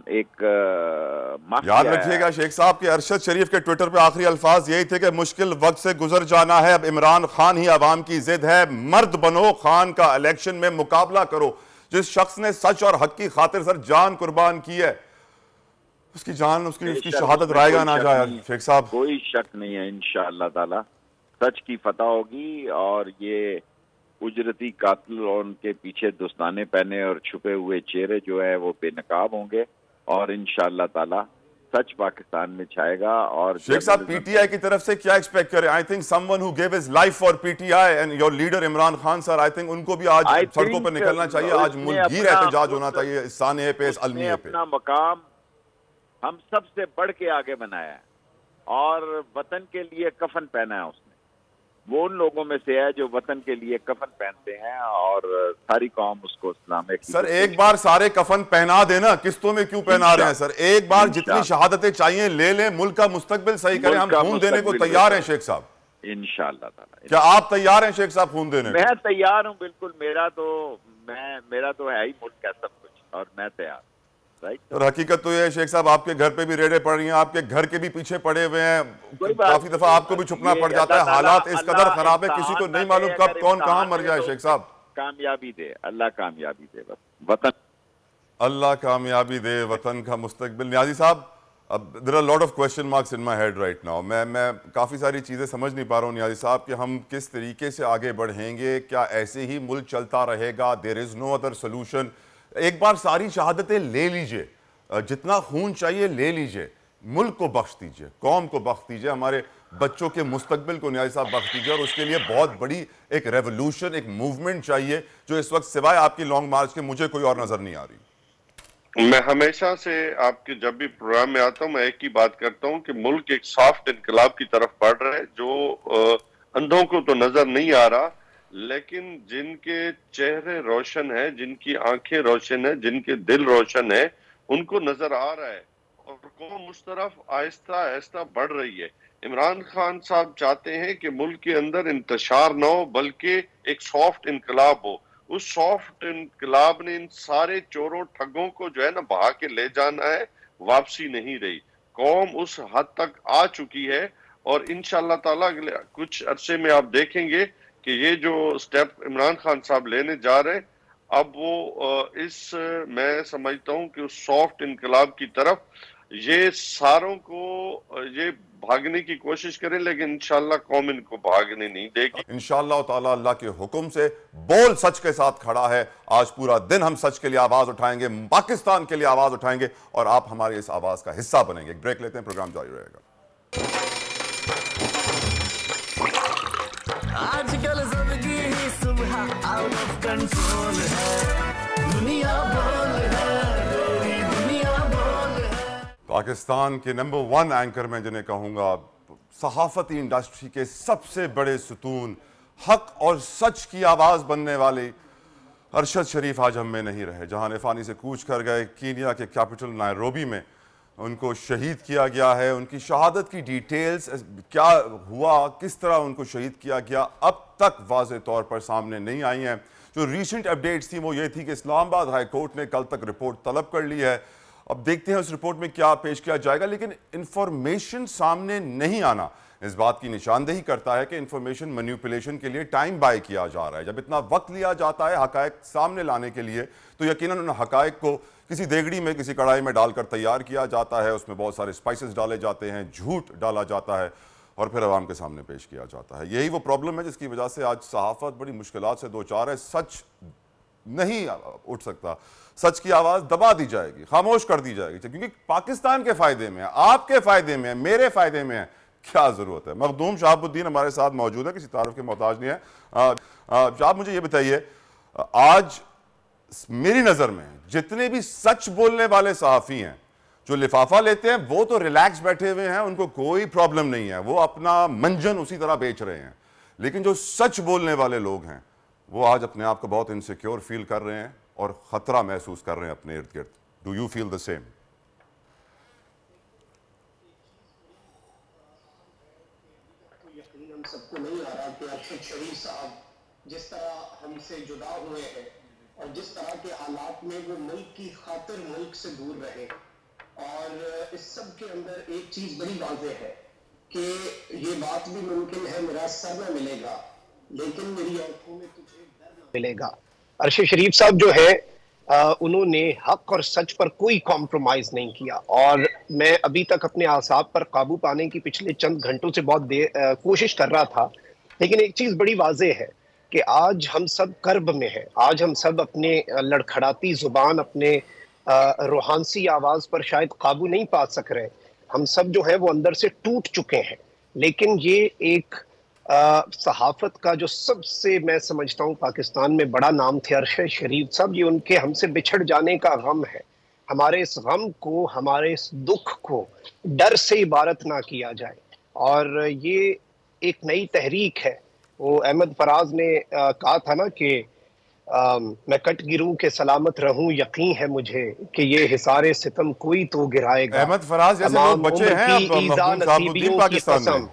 एक याद रखिएगा शेख साहब कि अरशद शरीफ के ट्विटर पे आखिरी अल्फाज यही थे कि मुश्किल वक्त से गुजर जाना है, अब इमरान खान ही अवाम की जिद है, मर्द बनो, खान का इलेक्शन में मुकाबला करो। जिस शख्स ने सच और हक की खातिर सर जान कुर्बान की है, उसकी जान, उसकी शहादत रायगा ना जाए शेख साहब। कोई शक नहीं है, इंशाअल्लाह ताला सच की फतह होगी, और ये उजरती कातिल और उनके पीछे दोस्ताने पहने और छुपे हुए चेहरे जो है वो बेनकाब होंगे, और इंशाअल्लाह ताला सच पाकिस्तान में छाएगा। और शेख साहब, पीटीआई की तरफ से क्या एक्सपेक्ट करें? I think someone who give his life for PTI and your leader Imran Khan sir, I think उनको भी आज सड़कों पर निकलना चाहिए, आज मुल्कगीर एहतजाज होना चाहिए इस सानिये पे, इस अलमिये पे। अपना मकाम हम सबसे बढ़ के आगे बनाया है, और वतन के लिए कफन पहना है उसने। वो उन लोगों में से है जो वतन के लिए कफन पहनते हैं, और सारी कौम उसको इस्लाम। सर एक बार सारे कफन पहना देना, किस्तों में क्यों पहना रहे हैं सर? एक बार जितनी शहादतें चाहिए ले लें, मुल्क का मुस्तकबिल सही करें। हम खून देने को तैयार हैं शेख साहब, इंशाअल्लाह ताला। क्या आप तैयार हैं शेख साहब खून देने? मैं तैयार हूँ बिल्कुल, मेरा तो है ही मुल्क का सब कुछ, और मैं तैयार। और हकीकत तो ये है शेख साहब, आपके घर पे भी रेडें पड़ रही हैं, आपके घर के भी पीछे पड़े हुए हैं, काफी दफा आपको भी छुपना पड़ जाता है, हालात इस कदर खराब है, किसी को नहीं मालूम कब कौन कहां मर जाए। शेख साहब कामयाबी दे, अल्लाह कामयाबी दे, बस वतन, अल्लाह कामयाबी दे, वतन का मुस्तकबिल। न्याजी साहब, अब there are lot of question marks in my head right now. मैं काफ़ी सारी चीज़ें समझ नहीं पा रहा हूँ न्याजी साहब कि हम किस तरीके से आगे बढ़ेंगे, क्या ऐसे ही मुल्क चलता रहेगा? There is no other solution. एक बार सारी शहादतें ले लीजिए, जितना खून चाहिए ले लीजिए, मुल्क को बख्श दीजिए, कौम को बख्श दीजिए, हमारे बच्चों के मुस्तकबिल को न्याजी साहब बख्श दीजिए, और उसके लिए बहुत बड़ी एक रेवोल्यूशन, एक मूवमेंट चाहिए, जो इस वक्त सिवाय आपकी लॉन्ग मार्च के मुझे कोई और नजर नहीं आ रही। मैं हमेशा से आपके जब भी प्रोग्राम में आता हूं, मैं एक ही बात करता हूं कि मुल्क एक सॉफ्ट इनकलाब की तरफ बढ़ रहा है, जो अंधों को तो नजर नहीं आ रहा, लेकिन जिनके चेहरे रोशन है, जिनकी आंखें रोशन है, जिनके दिल रोशन है, उनको नजर आ रहा है, और कौम उस तरफ आहिस्ता आहिस्ता बढ़ रही है। इमरान खान साहब चाहते हैं कि मुल्क के अंदर इंतशार न हो, बल्कि एक सॉफ्ट इनकलाब हो। उस सॉफ्ट इनकलाब ने इन सारे चोरों ठगों को जो है ना बहा के ले जाना है, वापसी नहीं रही। कौम उस हद तक आ चुकी है, और इंशाअल्लाह ताला अगले कुछ अरसे में आप देखेंगे कि ये जो स्टेप इमरान खान साहब लेने जा रहे हैं, अब वो मैं समझता हूं कि उस सॉफ्ट इनकलाब की तरफ ये सारों को ये भागने की कोशिश करें, लेकिन इंशाल्लाह कौम इनको भागने नहीं देगी। इंशाल्लाह ताला अल्लाह के हुक्म से बोल सच के साथ खड़ा है। आज पूरा दिन हम सच के लिए आवाज उठाएंगे, पाकिस्तान के लिए आवाज उठाएंगे और आप हमारे इस आवाज का हिस्सा बनेंगे। एक ब्रेक लेते हैं, प्रोग्राम जारी रहेगा। आजकल जिंदगी ही सुबह आउट ऑफ कंट्रोल है, दुनिया बोल है, दुनिया बोल है। पाकिस्तान के नंबर 1 एंकर में जिन्हें कहूंगा, सहाफती इंडस्ट्री के सबसे बड़े सुतून, हक और सच की आवाज बनने वाले अरशद शरीफ आज हम में नहीं रहे। जहां फानी से कूच कर गए, कीनिया के कैपिटल नायरोबी में उनको शहीद किया गया है। उनकी शहादत की डिटेल्स क्या हुआ, किस तरह उनको शहीद किया गया, अब तक वाज़े तौर पर सामने नहीं आई हैं। जो रीसेंट अपडेट्स थी वो ये थी कि इस्लामाबाद हाई कोर्ट ने कल तक रिपोर्ट तलब कर ली है। अब देखते हैं उस रिपोर्ट में क्या पेश किया जाएगा, लेकिन इंफॉर्मेशन सामने नहीं आना इस बात की निशानदेही करता है कि इंफॉर्मेशन मैनिपुलेशन के लिए टाइम बाय किया जा रहा है। जब इतना वक्त लिया जाता है हकायक सामने लाने के लिए, तो यकीनन उन हकायक को किसी देगड़ी में, किसी कढ़ाई में डालकर तैयार किया जाता है। उसमें बहुत सारे स्पाइसेस डाले जाते हैं, झूठ डाला जाता है और फिर आवाम के सामने पेश किया जाता है। यही वो प्रॉब्लम है जिसकी वजह से आज सहाफत बड़ी मुश्किलात से दो चार है। सच नहीं उठ सकता, सच की आवाज दबा दी जाएगी, खामोश कर दी जाएगी, क्योंकि पाकिस्तान के फायदे में है, आपके फायदे में है, मेरे फायदे में है। क्या जरूरत है? मखदूम शहाबुद्दीन हमारे साथ मौजूद है, किसी तारुफ के मोहताज नहीं है। आप मुझे ये बताइए, आज मेरी नजर में जितने भी सच बोलने वाले सहाफी हैं, जो लिफाफा लेते हैं वो तो रिलैक्स बैठे हुए हैं, उनको कोई प्रॉब्लम नहीं है, वो अपना मंजन उसी तरह बेच रहे हैं। लेकिन जो सच बोलने वाले लोग हैं वो आज अपने आप को बहुत इनसिक्योर फील कर रहे हैं और खतरा महसूस कर रहे हैं अपने इर्द गिर्द। Do you feel the same? यकीनन सबको नहीं आ रहा कि अरशद शरीफ साहब जिस तरह हमसे जुदा हुए हैं और जिस तरह के हालात में वो मुल्क की खातिर मुल्क से दूर रहे, और इस सब के अंदर एक चीज बड़ी वाज़ेह है कि ये बात भी मुमकिन है मेरा सर न मिलेगा लेकिन मेरी आंखों में तुझे डर न मिलेगा। अरशद शरीफ साहब जो है उन्होंने हक और सच पर कोई कॉम्प्रोमाइज नहीं किया, और मैं अभी तक अपने आसाब पर काबू पाने की पिछले चंद घंटों से बहुत कोशिश कर रहा था। लेकिन एक चीज बड़ी वाज़ेह है कि आज हम सब कर्ब में हैं, आज हम सब अपने लड़खड़ाती जुबान, अपने रूहानी आवाज पर शायद काबू नहीं पा सक रहे। हम सब जो है वो अंदर से टूट चुके हैं। लेकिन ये एक सहाफत का जो सबसे मैं समझता हूँ पाकिस्तान में बड़ा नाम थे अरशद शरीफ साहब, ये उनके हमसे बिछड़ जाने का गम है। हमारे इस गम को, हमारे इस दुख को डर से इबारत ना किया जाए, और ये एक नई तहरीक है। वो अहमद फराज ने कहा था ना कि मैं कट गिरूं के सलामत रहूं, यकीन है मुझे कि ये हिसारे सितम कोई तो गिराएगा। अहमद फराज जैसे लोग बचे हैं अब पाकिस्तान में।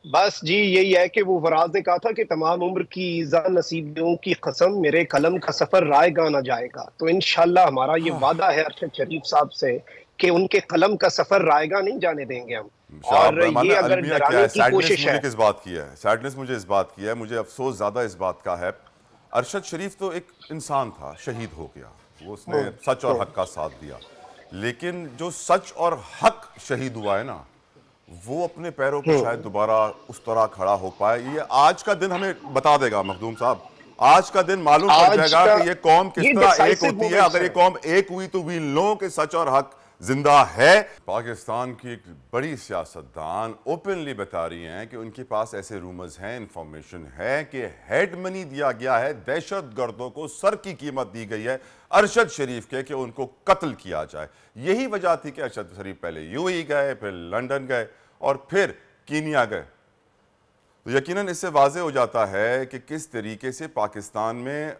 बस जी यही है कि वो फराज ने कहा था कि तमाम उम्र की ईज़ा नसीबियों की कसम, मेरे कलम का सफर रायगा ना जाएगा। तो इंशाल्लाह हमारा ये वादा है अरशद शरीफ साहब से कि उनके कलम का सफर रायगा नहीं जाने देंगे हम। और ये अगर डराने की कोशिश है, किस बात की है सैडनेस मुझे इस बात की है, मुझे अफसोस ज्यादा इस बात का है। अरशद शरीफ तो एक इंसान था, शहीद हो गया, वो उसने सच और हक का साथ दिया। लेकिन जो सच और हक शहीद हुआ है ना, वो अपने पैरों पर शायद दोबारा उस तरह खड़ा हो पाए। ये आज का दिन हमें बता देगा मखदूम साहब, आज का दिन मालूम पड़ जाएगा कि ये कौम किस तरह एक होती है। अगर ये कौम एक हुई तो वी नो कि सच और हक जिंदा है। पाकिस्तान की एक बड़ी सियासतदान ओपनली बता रही हैं कि उनके पास ऐसे रूमर्स हैं, इंफॉर्मेशन है कि हेड मनी दिया गया है, दहशत गर्दों को सर की कीमत दी गई है अरशद शरीफ के कि उनको कत्ल किया जाए। यही वजह थी कि अरशद शरीफ पहले यूएई गए, फिर लंदन गए और फिर कीनिया गए। तो यकीनन इससे वाज़ेह हो जाता है कि किस तरीके से पाकिस्तान में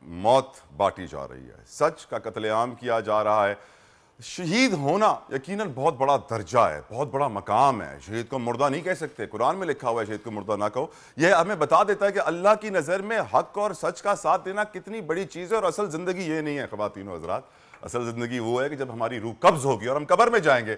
मौत बांटी जा रही है, सच का कत्लेआम किया जा रहा है। शहीद होना यकीनन बहुत बड़ा दर्जा है, बहुत बड़ा मकाम है। शहीद को मुर्दा नहीं कह सकते, कुरान में लिखा हुआ है शहीद को मुर्दा ना कहो। यह हमें बता देता है कि अल्लाह की नज़र में हक और सच का साथ देना कितनी बड़ी चीज़ है। और असल ज़िंदगी ये नहीं है ख़वातीन व हज़रात, असल ज़िंदगी वो है कि जब हमारी रूह कब्ज़ होगी और हम कब्र में जाएंगे,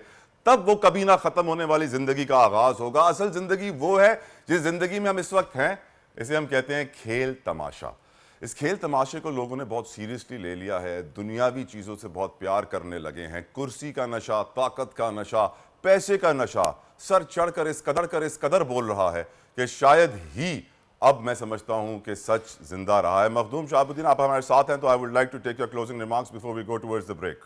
तब वो कभी ना ख़त्म होने वाली ज़िंदगी का आगाज़ होगा। असल ज़िंदगी वो है जिस ज़िंदगी में हम इस वक्त हैं, इसे हम कहते हैं खेल तमाशा। इस खेल तमाशे को लोगों ने बहुत सीरियसली ले लिया है, दुनियावी चीज़ों से बहुत प्यार करने लगे हैं। कुर्सी का नशा, ताकत का नशा, पैसे का नशा सर चढ़कर इस कदर बोल रहा है कि शायद ही अब मैं समझता हूं कि सच जिंदा रहा है। मखदूम शहाबुद्दीन, आप हमारे साथ हैं, तो I would like to take your closing remarks before we go towards the break.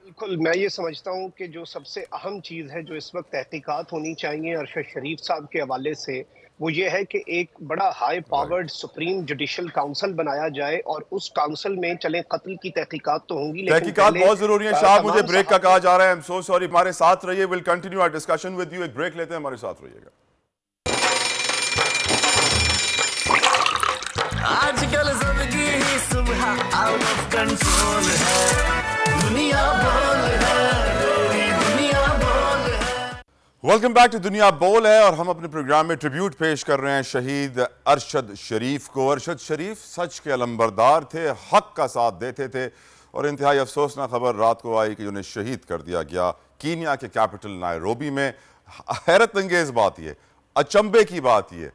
बिल्कुल, मैं ये समझता हूँ कि जो सबसे अहम चीज़ है जो इस वक्त तहकीकात होनी चाहिए अरशद शरीफ साहब के हवाले से, वो ये है कि एक बड़ा high powered supreme judicial council बनाया जाए और उस काउंसिल में चले कत्ल की तहकीकात तो होंगी, तहकीकात बहुत जरूरी है। शाह, मुझे ब्रेक का कहा जा रहा है, आई एम सो सॉरी। हमारे साथ रहिए, will continue our discussion with you. एक ब्रेक लेते हैं, हमारे साथ रहिएगा। आजकल जिंदगी ही सुबह आउट ऑफ कंट्रोल है, दुनिया बोल है, दुनिया बोल है। वेलकम बैक टू दुनिया बोल है, और हम अपने प्रोग्राम में ट्रिब्यूट पेश कर रहे हैं शहीद अरशद शरीफ को। अरशद शरीफ सच के अलंबरदार थे, हक का साथ देते थे, और इंतहाई अफसोसनाक खबर रात को आई कि उन्हें शहीद कर दिया गया कीनिया के कैपिटल नायरोबी में। हैरत अंगेज बात ये, अचंभे की बात ये,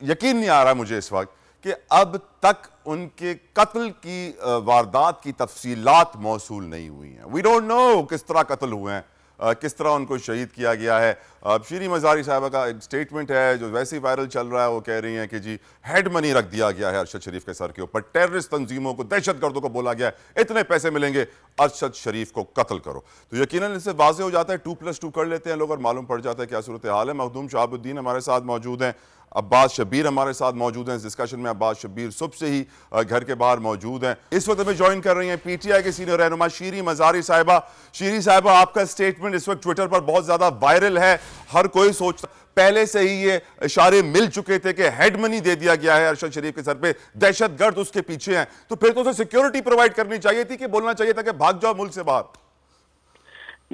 यकीन नहीं आ रहा मुझे इस वक्त कि अब तक उनके कत्ल की वारदात की तफसीलात मौसूल नहीं हुई हैं। वी डोंट नो किस तरह कत्ल हुए हैं, किस तरह उनको शहीद किया गया है। शीरी मज़ारी साहबा का एक स्टेटमेंट है जो वैसे ही वायरल चल रहा है, वो कह रही हैं कि जी हेड मनी रख दिया गया है अरशद शरीफ के सर के ऊपर, टेररिस्ट तंजीमों को, दहशतगर्दों को बोला गया है इतने पैसे मिलेंगे, अरशद शरीफ को कत्ल करो। तो यकीनन इससे वाज़ेह हो जाता है, 2+2 कर लेते हैं लोग और मालूम पड़ जाता है क्या सूरत हाल है। मखदूम शहाबुद्दीन हमारे साथ मौजूद हैं, अब्बास शब्बीर हमारे साथ मौजूद हैं इस डिस्कशन में। अब्बास शब्बीर सुबह से ही घर के बाहर मौजूद हैं। इस वक्त हमें ज्वाइन कर रही हैं पीटीआई के सीनियर रहनुमा शीरी मज़ारी साहिबा। शीरी साहिबा, आपका स्टेटमेंट इस वक्त ट्विटर पर बहुत ज्यादा वायरल है, हर कोई सोचता, पहले से ही ये इशारे मिल चुके थे कि हेड मनी दे दिया गया है अरशद शरीफ के सर पे, दहशतगर्द उसके पीछे हैं, तो फिर तो उसे सिक्योरिटी प्रोवाइड करनी चाहिए थी कि बोलना चाहिए था कि भाग जाओ मुल्क से बाहर।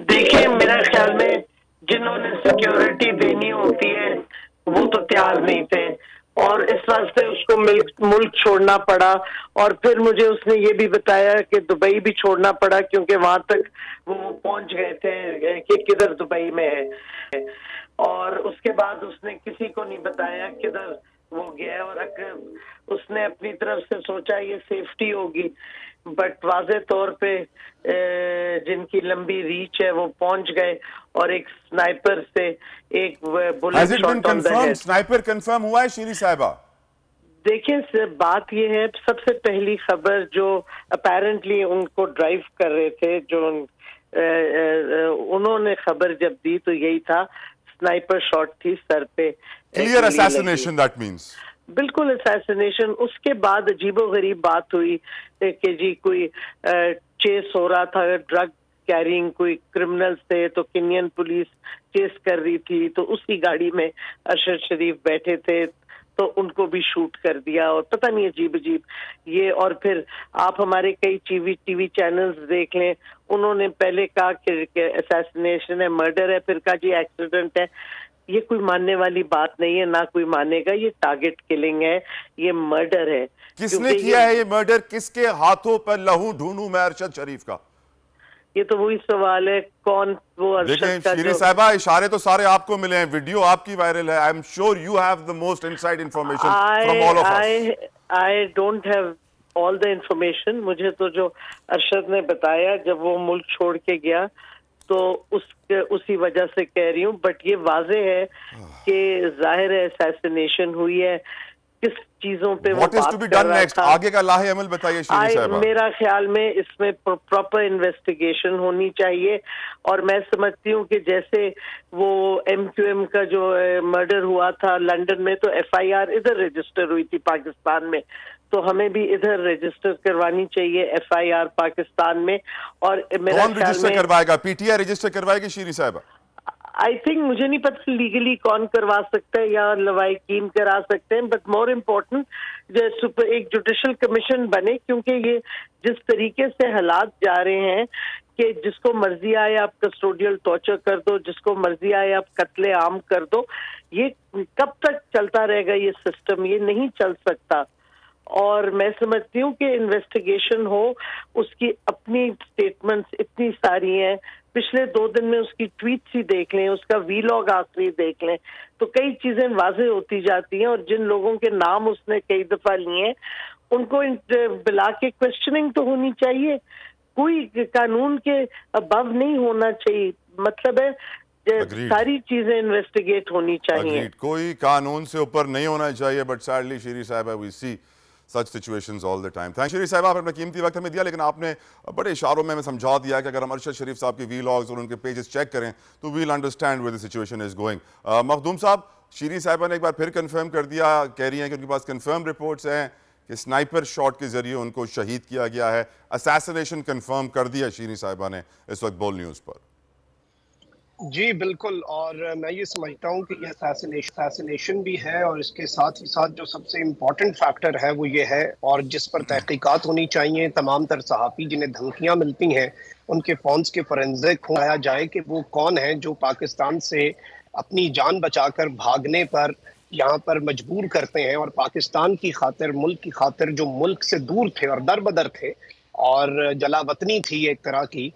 देखिए, मेरे ख्याल में जिन्होंने सिक्योरिटी देनी होती है वो तो तैयार नहीं थे, और इस वास्ते उसको मुल्क छोड़ना पड़ा। और फिर मुझे उसने ये भी बताया कि दुबई भी छोड़ना पड़ा, क्योंकि वहां तक वो पहुंच गए थे कि किधर दुबई में है, और उसके बाद उसने किसी को नहीं बताया किधर वो गया, और उसने अपनी तरफ से सोचा ये सेफ्टी होगी, बट वाज़े तौर पे जिनकी लंबी रीच है वो पहुंच गए, और एक स्नाइपर से एक bullet shot on the head. Sniper confirm हुआ है शीरी साहिबा? देखिए, बात ये है, सबसे पहली खबर जो अपेरेंटली उनको ड्राइव कर रहे थे, जो उन्होंने खबर जब दी तो यही था, स्नाइपर शॉट थी सर पे। Clear assassination that means? बिल्कुल असैसिनेशन। उसके बाद अजीबोगरीब बात हुई कि जी कोई चेस हो रहा था, ड्रग कैरिंग कोई क्रिमिनल्स थे, तो केनियन पुलिस चेस कर रही थी, तो उसी गाड़ी में अरशद शरीफ बैठे थे, तो उनको भी शूट कर दिया, और पता नहीं अजीब अजीब ये। और फिर आप हमारे कई टीवी चैनल्स देख लें, उन्होंने पहले कहा कि असैसिनेशन है, मर्डर है, फिर कहा जी एक्सीडेंट है। ये कोई मानने वाली बात नहीं है, ना कोई मानेगा। ये टारगेट किलिंग है, ये मर्डर है। किसने किया है ये मर्डर? किसके हाथों पर लहू ढूंढूं मैं अरशद शरीफ का? ये तो वही सवाल है, कौन वो अरशद का? शीरी साहिबा, इशारे तो सारे आपको मिले हैं, वीडियो आपकी वायरल है, I am sure you have the most inside information from all of us. I don't have all the information. मुझे तो जो अरशद ने बताया जब वो मुल्क छोड़ के गया, तो उसी वजह से कह रही हूँ, बट ये वाजे है कि जाहिर है असैसिनेशन हुई है। किस चीजों पे वो बात कर रहा था, आगे का लाहे अमल बताइए शीरी साहिबा। मेरा ख्याल में इसमें प्रॉपर इन्वेस्टिगेशन होनी चाहिए, और मैं समझती हूँ कि जैसे वो MQM का जो मर्डर हुआ था लंदन में, तो FIR इधर रजिस्टर हुई थी पाकिस्तान में, तो हमें भी इधर रजिस्टर करवानी चाहिए FIR पाकिस्तान में। और मेरा कौन रजिस्टर करवाएगा? PTI रजिस्टर करवाएगी शीरी साहिबा? आई थिंक, मुझे नहीं पता लीगली कौन करवा सकता है या लवाइकीन करा सकते हैं, बट मोर इम्पोर्टेंट एक जुडिशल कमीशन बने, क्योंकि ये जिस तरीके से हालात जा रहे हैं कि जिसको मर्जी आए आप कस्टोडियल टॉर्चर कर दो, जिसको मर्जी आए आप कत्ले आम कर दो, ये कब तक चलता रहेगा ये सिस्टम? ये नहीं चल सकता। और मैं समझती हूँ कि इन्वेस्टिगेशन हो, उसकी अपनी स्टेटमेंट्स इतनी सारी हैं, पिछले 2 दिन में उसकी ट्वीट्स ही देख लें, उसका वीलॉग आखिरी देख लें, तो कई चीजें वाज़ेह होती जाती हैं। और जिन लोगों के नाम उसने कई दफा लिए उनको बुला के क्वेश्चनिंग तो होनी चाहिए, कोई कानून के अबव नहीं होना चाहिए। मतलब है सारी चीजें इन्वेस्टिगेट होनी चाहिए, कोई कानून से ऊपर नहीं होना चाहिए। बट सैडली शीरी साहिबा, we see such situations all the time. Thank Sheeri साहिबा, आपने अपना कीमती वक्त हमें दिया, लेकिन आपने बड़े इशारों में समझा दिया कि अगर हम अरशद शरीफ साहब के वीलॉग्स और उनके पेजेस चेक करें तो we'll understand where the situation is going. Makhdoom साहब, शीरी साहिबा ने एक बार फिर कंफर्म कर दिया, कह रही हैं कि उनके पास कंफर्म रिपोर्ट्स हैं कि स्नाइपर शॉट के जरिए उनको शहीद किया गया है। असैसिनेशन कंफर्म कर दिया शीरी साहिबा ने इस वक्त बोल न्यूज़ पर। जी बिल्कुल, और मैं ये समझता हूँ कि ये असैसिनेशन भी है, और इसके साथ ही साथ जो सबसे इम्पोर्टेंट फैक्टर है वो ये है, और जिस पर तहकीकात होनी चाहिए, तमाम तर सहाफ़ी जिन्हें धमकियाँ मिलती हैं उनके फ़ोन्स के फोरेंसिक होया जाए कि वो कौन है जो पाकिस्तान से अपनी जान बचाकर भागने पर यहाँ पर मजबूर करते हैं, और पाकिस्तान की खातिर, मुल्क की खातिर जो मुल्क से दूर थे और दर बदर थे और जलावतनी थी एक तरह की।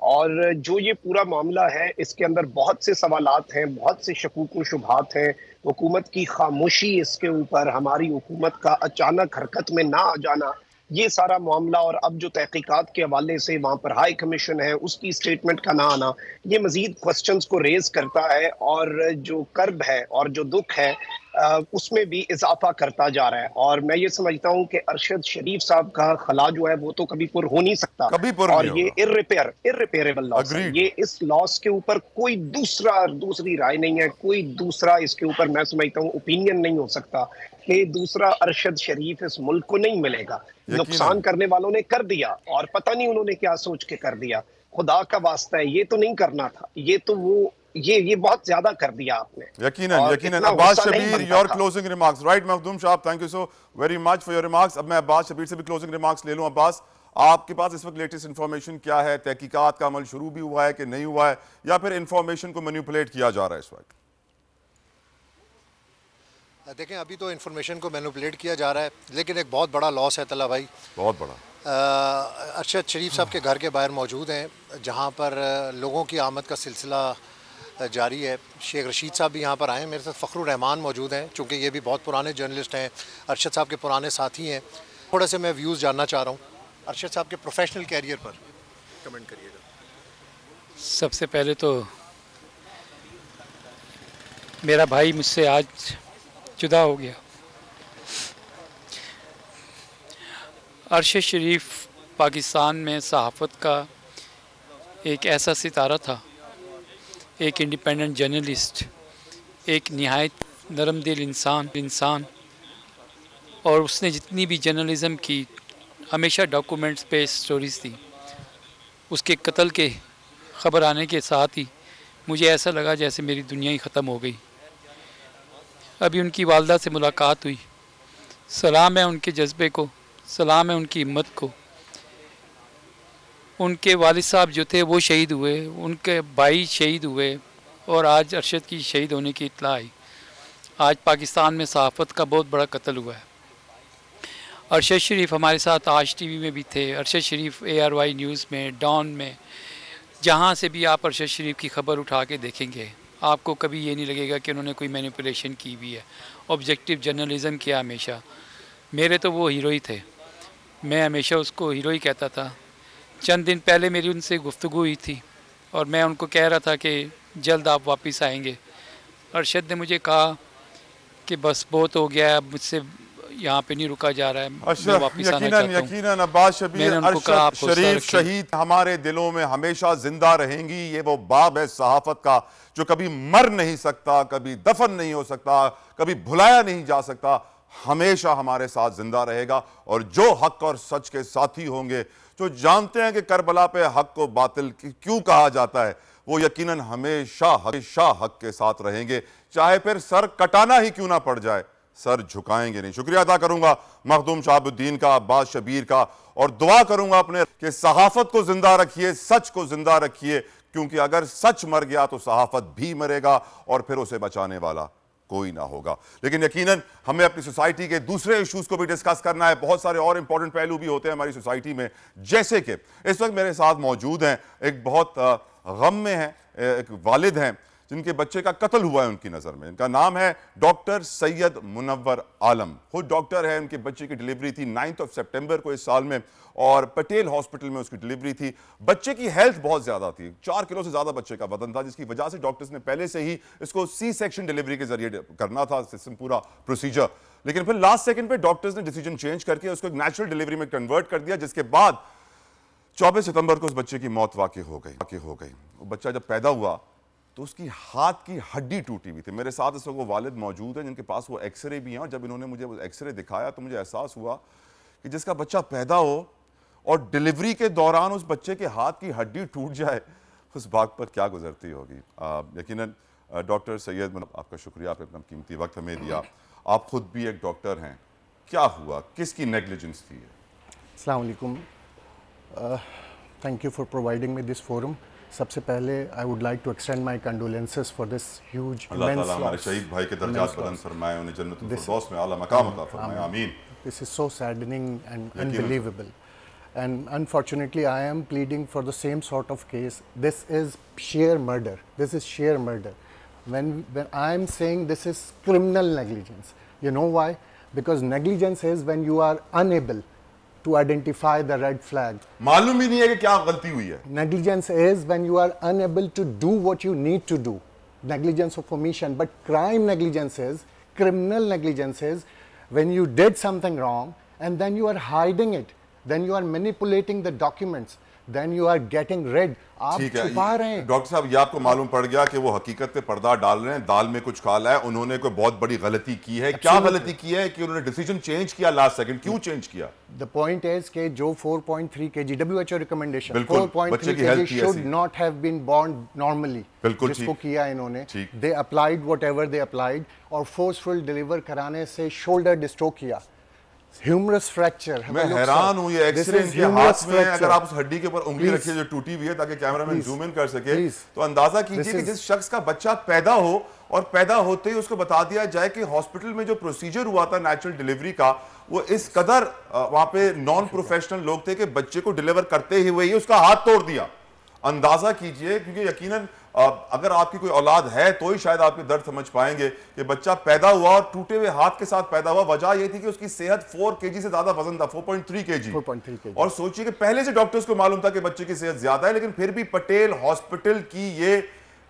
और जो ये पूरा मामला है इसके अंदर बहुत से सवालात हैं, बहुत से शकूक व शुबहात हैं। हुकूमत की खामोशी इसके ऊपर, हमारी हुकूमत का अचानक हरकत में ना आ जाना, ये सारा मामला, और अब जो तहकीकात के हवाले से वहाँ पर हाई कमीशन है उसकी स्टेटमेंट का ना आना, ये मजीद क्वेश्चंस को रेज करता है, और जो कर्ब है और जो दुख है उसमें भी इजाफा करता जा रहा है। और मैं ये समझता हूँ कि अरशद शरीफ साहब का खला जो है वो तो कभी पुर हो नहीं सकता, और ये इर्रिपेयरेबल लॉस है। ये इस लॉस के ऊपर कोई दूसरी राय नहीं है, कोई दूसरा इसके ऊपर मैं समझता हूँ ओपिनियन नहीं हो सकता कि दूसरा अरशद शरीफ इस मुल्क को नहीं मिलेगा। नुकसान करने वालों ने कर दिया, और पता नहीं उन्होंने क्या सोच के कर दिया। खुदा का वास्ता है, ये तो नहीं करना था, ये तो वो ये बहुत ज्यादा कर दिया आपने। यकीनन। Abbas Shabbir, your closing remarks. Right Makhdoom साहब, thank you so very much for your remarks. अब मैं अब्बास शबीर से भी क्लोजिंग रिमार्क्स ले लूं। अब्बास, आपके पास इस वक्त लेटेस्ट इन्फॉर्मेशन क्या है? तहकीकात का अमल शुरू भी हुआ है कि नहीं हुआ है, या फिर इन्फॉर्मेशन को मैनिपुलेट किया जा रहा है इस वक्त? देखें, अभी तो इन्फॉर्मेशन को मैनिपुलेट किया जा रहा है, लेकिन एक बहुत बड़ा लॉस है तला भाई, बहुत बड़ा। अरशद शरीफ साहब के घर के बाहर मौजूद हैं, जहाँ पर लोगों की आमद का सिलसिला जारी है। शेख रशीद साहब भी यहाँ पर आए हैं, मेरे साथ फ़खरुर रहमान मौजूद हैं, चूँकि ये भी बहुत पुराने जर्नलिस्ट हैं, अरशद साहब के पुराने साथी हैं। थोड़ा से मैं व्यूज़ जानना चाह रहा हूँ अरशद साहब के प्रोफेशनल कैरियर पर, कमेंट करिएगा। सबसे पहले तो मेरा भाई मुझसे आज जुदा हो गया। अरशद शरीफ पाकिस्तान में सहाफ़त का एक ऐसा सितारा था, एक इंडिपेंडेंट जर्नलिस्ट, एक निहायत नरम दिल इंसान, और उसने जितनी भी जर्नलिज़म की हमेशा डॉक्यूमेंट्स पे स्टोरीज़ थी। उसके कत्ल के ख़बर आने के साथ ही मुझे ऐसा लगा जैसे मेरी दुनिया ही ख़त्म हो गई। अभी उनकी वालदा से मुलाकात हुई, सलाम है उनके जज्बे को, सलाम है उनकी हिम्मत को। उनके वालिद साहब जो थे वो शहीद हुए, उनके भाई शहीद हुए, और आज अरशद की शहीद होने की इत्तला आई। आज पाकिस्तान में सहाफ़त का बहुत बड़ा कत्ल हुआ है। अरशद शरीफ हमारे साथ आज टीवी में भी थे, अरशद शरीफ ARY न्यूज़ में, डॉन में, जहाँ से भी आप अरशद शरीफ की खबर उठा के देखेंगे आपको कभी ये नहीं लगेगा कि उन्होंने कोई मैनिपुलेशन की हुई है। ऑब्जेक्टिव जर्नलिज़म किया हमेशा। मेरे तो वो हीरो ही थे, मैं हमेशा उसको हीरो ही कहता था। चंद दिन पहले मेरी उनसे गुफ्तगू हुई थी और मैं उनको कह रहा था कि जल्द आप वापस आएंगे। अरशद ने मुझे कहा कि बस बहुत हो गया है, अब मुझसे यहाँ पे नहीं रुका जा रहा है, मैं वापस आना चाहता हूँ। यकीनन अब्बास शबीर, अरशद शरीफ शहीद हमारे दिलों में हमेशा जिंदा रहेंगी। ये वो बाब है सहाफत का जो कभी मर नहीं सकता, कभी दफन नहीं हो सकता, कभी भुलाया नहीं जा सकता, हमेशा हमारे साथ जिंदा रहेगा। और जो हक और सच के साथी होंगे, जो जानते हैं कि करबला पे हक को बातिल क्यों कहा जाता है, वो यकीनन हमेशा हक के साथ रहेंगे, चाहे फिर सर कटाना ही क्यों ना पड़ जाए, सर झुकाएंगे नहीं। शुक्रिया अदा करूंगा मखदूम शहाबुद्दीन का, अब्बास शबीर का, और दुआ करूंगा अपने कि सहाफत को जिंदा रखिए, सच को जिंदा रखिए, क्योंकि अगर सच मर गया तो सहाफत भी मरेगा और फिर उसे बचाने वाला कोई ना होगा। लेकिन यकीनन हमें अपनी सोसाइटी के दूसरे इश्यूज को भी डिस्कस करना है। बहुत सारे और इंपॉर्टेंट पहलू भी होते हैं हमारी सोसाइटी में, जैसे कि इस वक्त मेरे साथ मौजूद हैं, एक बहुत गम में हैं, एक वालिद हैं जिनके बच्चे का कत्ल हुआ है उनकी नज़र में। इनका नाम है डॉक्टर सैयद मुनव्वर आलम, खुद डॉक्टर है। उनके बच्चे की डिलीवरी थी 9 सितंबर को इस साल में, और पटेल हॉस्पिटल में उसकी डिलीवरी थी। बच्चे की हेल्थ बहुत ज़्यादा थी, 4 किलो से ज़्यादा बच्चे का वजन था, जिसकी वजह से डॉक्टर्स ने पहले से ही इसको सी सेक्शन डिलीवरी के जरिए करना था, सिस्टम पूरा प्रोसीजर। लेकिन फिर लास्ट सेकंड पे डॉक्टर्स ने डिसीजन चेंज करके उसको एक नेचुरल डिलीवरी में कन्वर्ट कर दिया, जिसके बाद 24 सितंबर को उस बच्चे की मौत वाकई हो गई। वो बच्चा जब पैदा हुआ तो उसकी हाथ की हड्डी टूटी हुई थी। मेरे साथ इस वक्त वो वालिद मौजूद हैं जिनके पास वो एक्सरे भी हैं, और जब इन्होंने मुझे वो एक्सरे दिखाया तो मुझे एहसास हुआ कि जिसका बच्चा पैदा हो और डिलीवरी के दौरान उस बच्चे के हाथ की हड्डी टूट जाए, उस बात पर क्या गुजरती होगी। यकीनन डॉक्टर सैयद, आपका शुक्रिया, आपने अपना कीमती वक्त हमें दिया। आप खुद भी एक डॉक्टर हैं, क्या हुआ, किसकी नेग्लिजेंस थी? अस्सलाम वालेकुम, thank you for providing me this forum. सबसे पहले I would like to extend my condolences for this huge अल्लाह ताला हमारे शहीद भाई के दर्जात बुलंद फरमाए, उन्हें जन्नतुल फिरदौस में आला मकाम अता फरमाए, आमीन। This is so saddening and unbelievable, and unfortunately I am pleading for the same sort of case. This is sheer murder. This is sheer murder. When I am saying this is criminal negligence, you know why? Because negligence is when you are unable to identify the red flag. मालूम ही नहीं है कि क्या गलती हुई है। Negligence is when you are unable to do what you need to do. Negligence of omission. But crime negligence is, criminal negligence is when you did something wrong and then you are hiding it. Then you are manipulating the documents. Then you are getting rid. आप छुपा रहे हैं। Doctor साहब, ये आपको मालूम पड़ गया कि वो हकीकत पे पर्दा डाल रहे हैं, दाल में कुछ काला है, उन्होंने कोई बहुत बड़ी गलती की है। क्या गलती की है कि उन्होंने डिसीजन चेंज किया लास्ट सेकंड? क्यों चेंज किया? The point is कि जो 4.3 kg WHO recommendation, बिल्कुल, 4.3 kg should not have been born normally, जिसको किया इन्होंने, they applied whatever they applied और forceful deliver कराने से shoulder डिस्ट्रोक किया, ह्यूमरस फ्रैक्चर। मैं हैरान हूं, ये एक्सरे इनके हाथ में, अगर आप उस हड्डी के ऊपर उंगली रखिए जो टूटी हुई है ताकि कैमरामैन जूम इन कर सके, तो अंदाजा कीजिए कि जिस शख्स का बच्चा पैदा हो और पैदा होते ही उसको बता दिया जाए कि हॉस्पिटल में जो प्रोसीजर हुआ था नेचुरल डिलीवरी का, वो इस कदर वहां पे नॉन प्रोफेशनल लोग थे कि बच्चे को डिलीवर करते हुए ही उसका हाथ तोड़ दिया। अंदाजा कीजिए, क्योंकि यकीनन अगर आपकी कोई औलाद है तो ही शायद आपके दर्द समझ पाएंगे कि बच्चा पैदा हुआ और टूटे हुए हाथ के साथ पैदा हुआ। वजह यह थी कि उसकी सेहत 4 kg से ज्यादा वजन था, 4.3 kg। और सोचिए कि पहले से डॉक्टर्स को मालूम था कि बच्चे की सेहत ज्यादा है, लेकिन फिर भी पटेल हॉस्पिटल की ये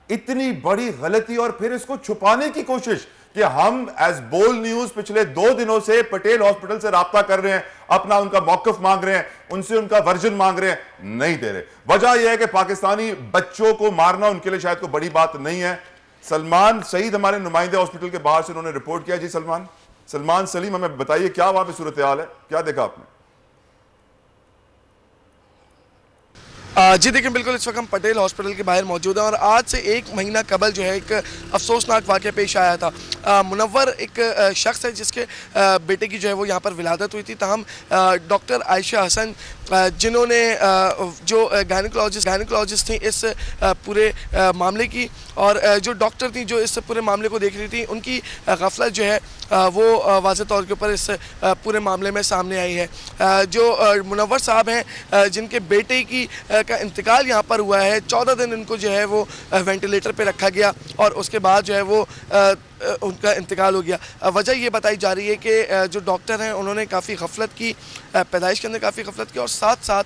इतनी बड़ी गलती, और फिर इसको छुपाने की कोशिश कि हम एज बोल न्यूज पिछले 2 दिनों से पटेल हॉस्पिटल से राब्ता कर रहे हैं, अपना उनका मौकफ मांग रहे हैं, उनसे उनका वर्जन मांग रहे हैं, नहीं दे रहे। वजह यह है कि पाकिस्तानी बच्चों को मारना उनके लिए शायद कोई बड़ी बात नहीं है। सलमान सईद हमारे नुमाइंदे हॉस्पिटल के बाहर से उन्होंने रिपोर्ट किया। जी सलमान सलीम, हमें बताइए क्या वहां पे सूरत हाल है, क्या देखा आपने? जी देखिए, बिल्कुल इस वक्त हम पटेल हॉस्पिटल के बाहर मौजूद हैं और आज से 1 महीना कबल जो है एक अफसोसनाक वाक़या पेश आया था। मुनव्वर एक शख्स है जिसके बेटे की जो है वो यहाँ पर विलादत हुई थी। तहम डॉक्टर आयशा हसन जिन्होंने जो गायनिकोलॉजिस्ट थी इस पूरे मामले की, और जो डॉक्टर थी जो इस पूरे मामले को देख रही थी, उनकी गफलत जो है वो वाज़ेह तौर के ऊपर इस पूरे मामले में सामने आई है। जो मुनव्वर साहब हैं जिनके बेटे की का इंतकाल यहाँ पर हुआ है, 14 दिन इनको जो है वो वेंटिलेटर पे रखा गया और उसके बाद जो है वो उनका इंतकाल हो गया। वजह ये बताई जा रही है कि जो डॉक्टर हैं उन्होंने काफ़ी गफलत की, पैदाइश के अंदर काफ़ी गफलत की, और साथ साथ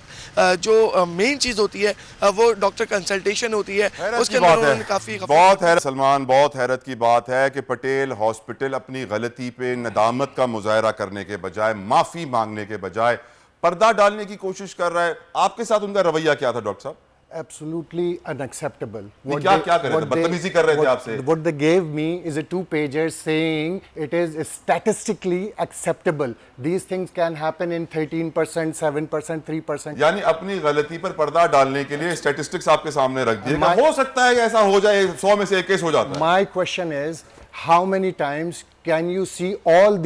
जो मेन चीज़ होती है वो डॉक्टर कंसल्टेशन होती है, उसके अंदर उन्होंने काफ़ी बहुत हैरत। सलमान, बहुत हैरत की बात है कि पटेल हॉस्पिटल अपनी गलती पे नदामत का मुजाहरा करने के बजाय, माफ़ी मांगने के बजाय पर्दा डालने की कोशिश कर रहा है। आपके साथ उनका रवैया क्या था डॉक्टर साहब? Absolutely unacceptable. क्या कर रहे थे? बदतमीजी कर रहे थे आपसे? What they gave me is a 2-pager saying it is statistically acceptable. These things can happen in 13%, 7%, 3%. यानी अपनी गलती पर पर्दा डालने के लिए स्टैटिस्टिक्स आपके सामने रख दिए। हो सकता है ऐसा हो जाए, 100 में से 1 केस हो जाता है। My question is, how many times can you see all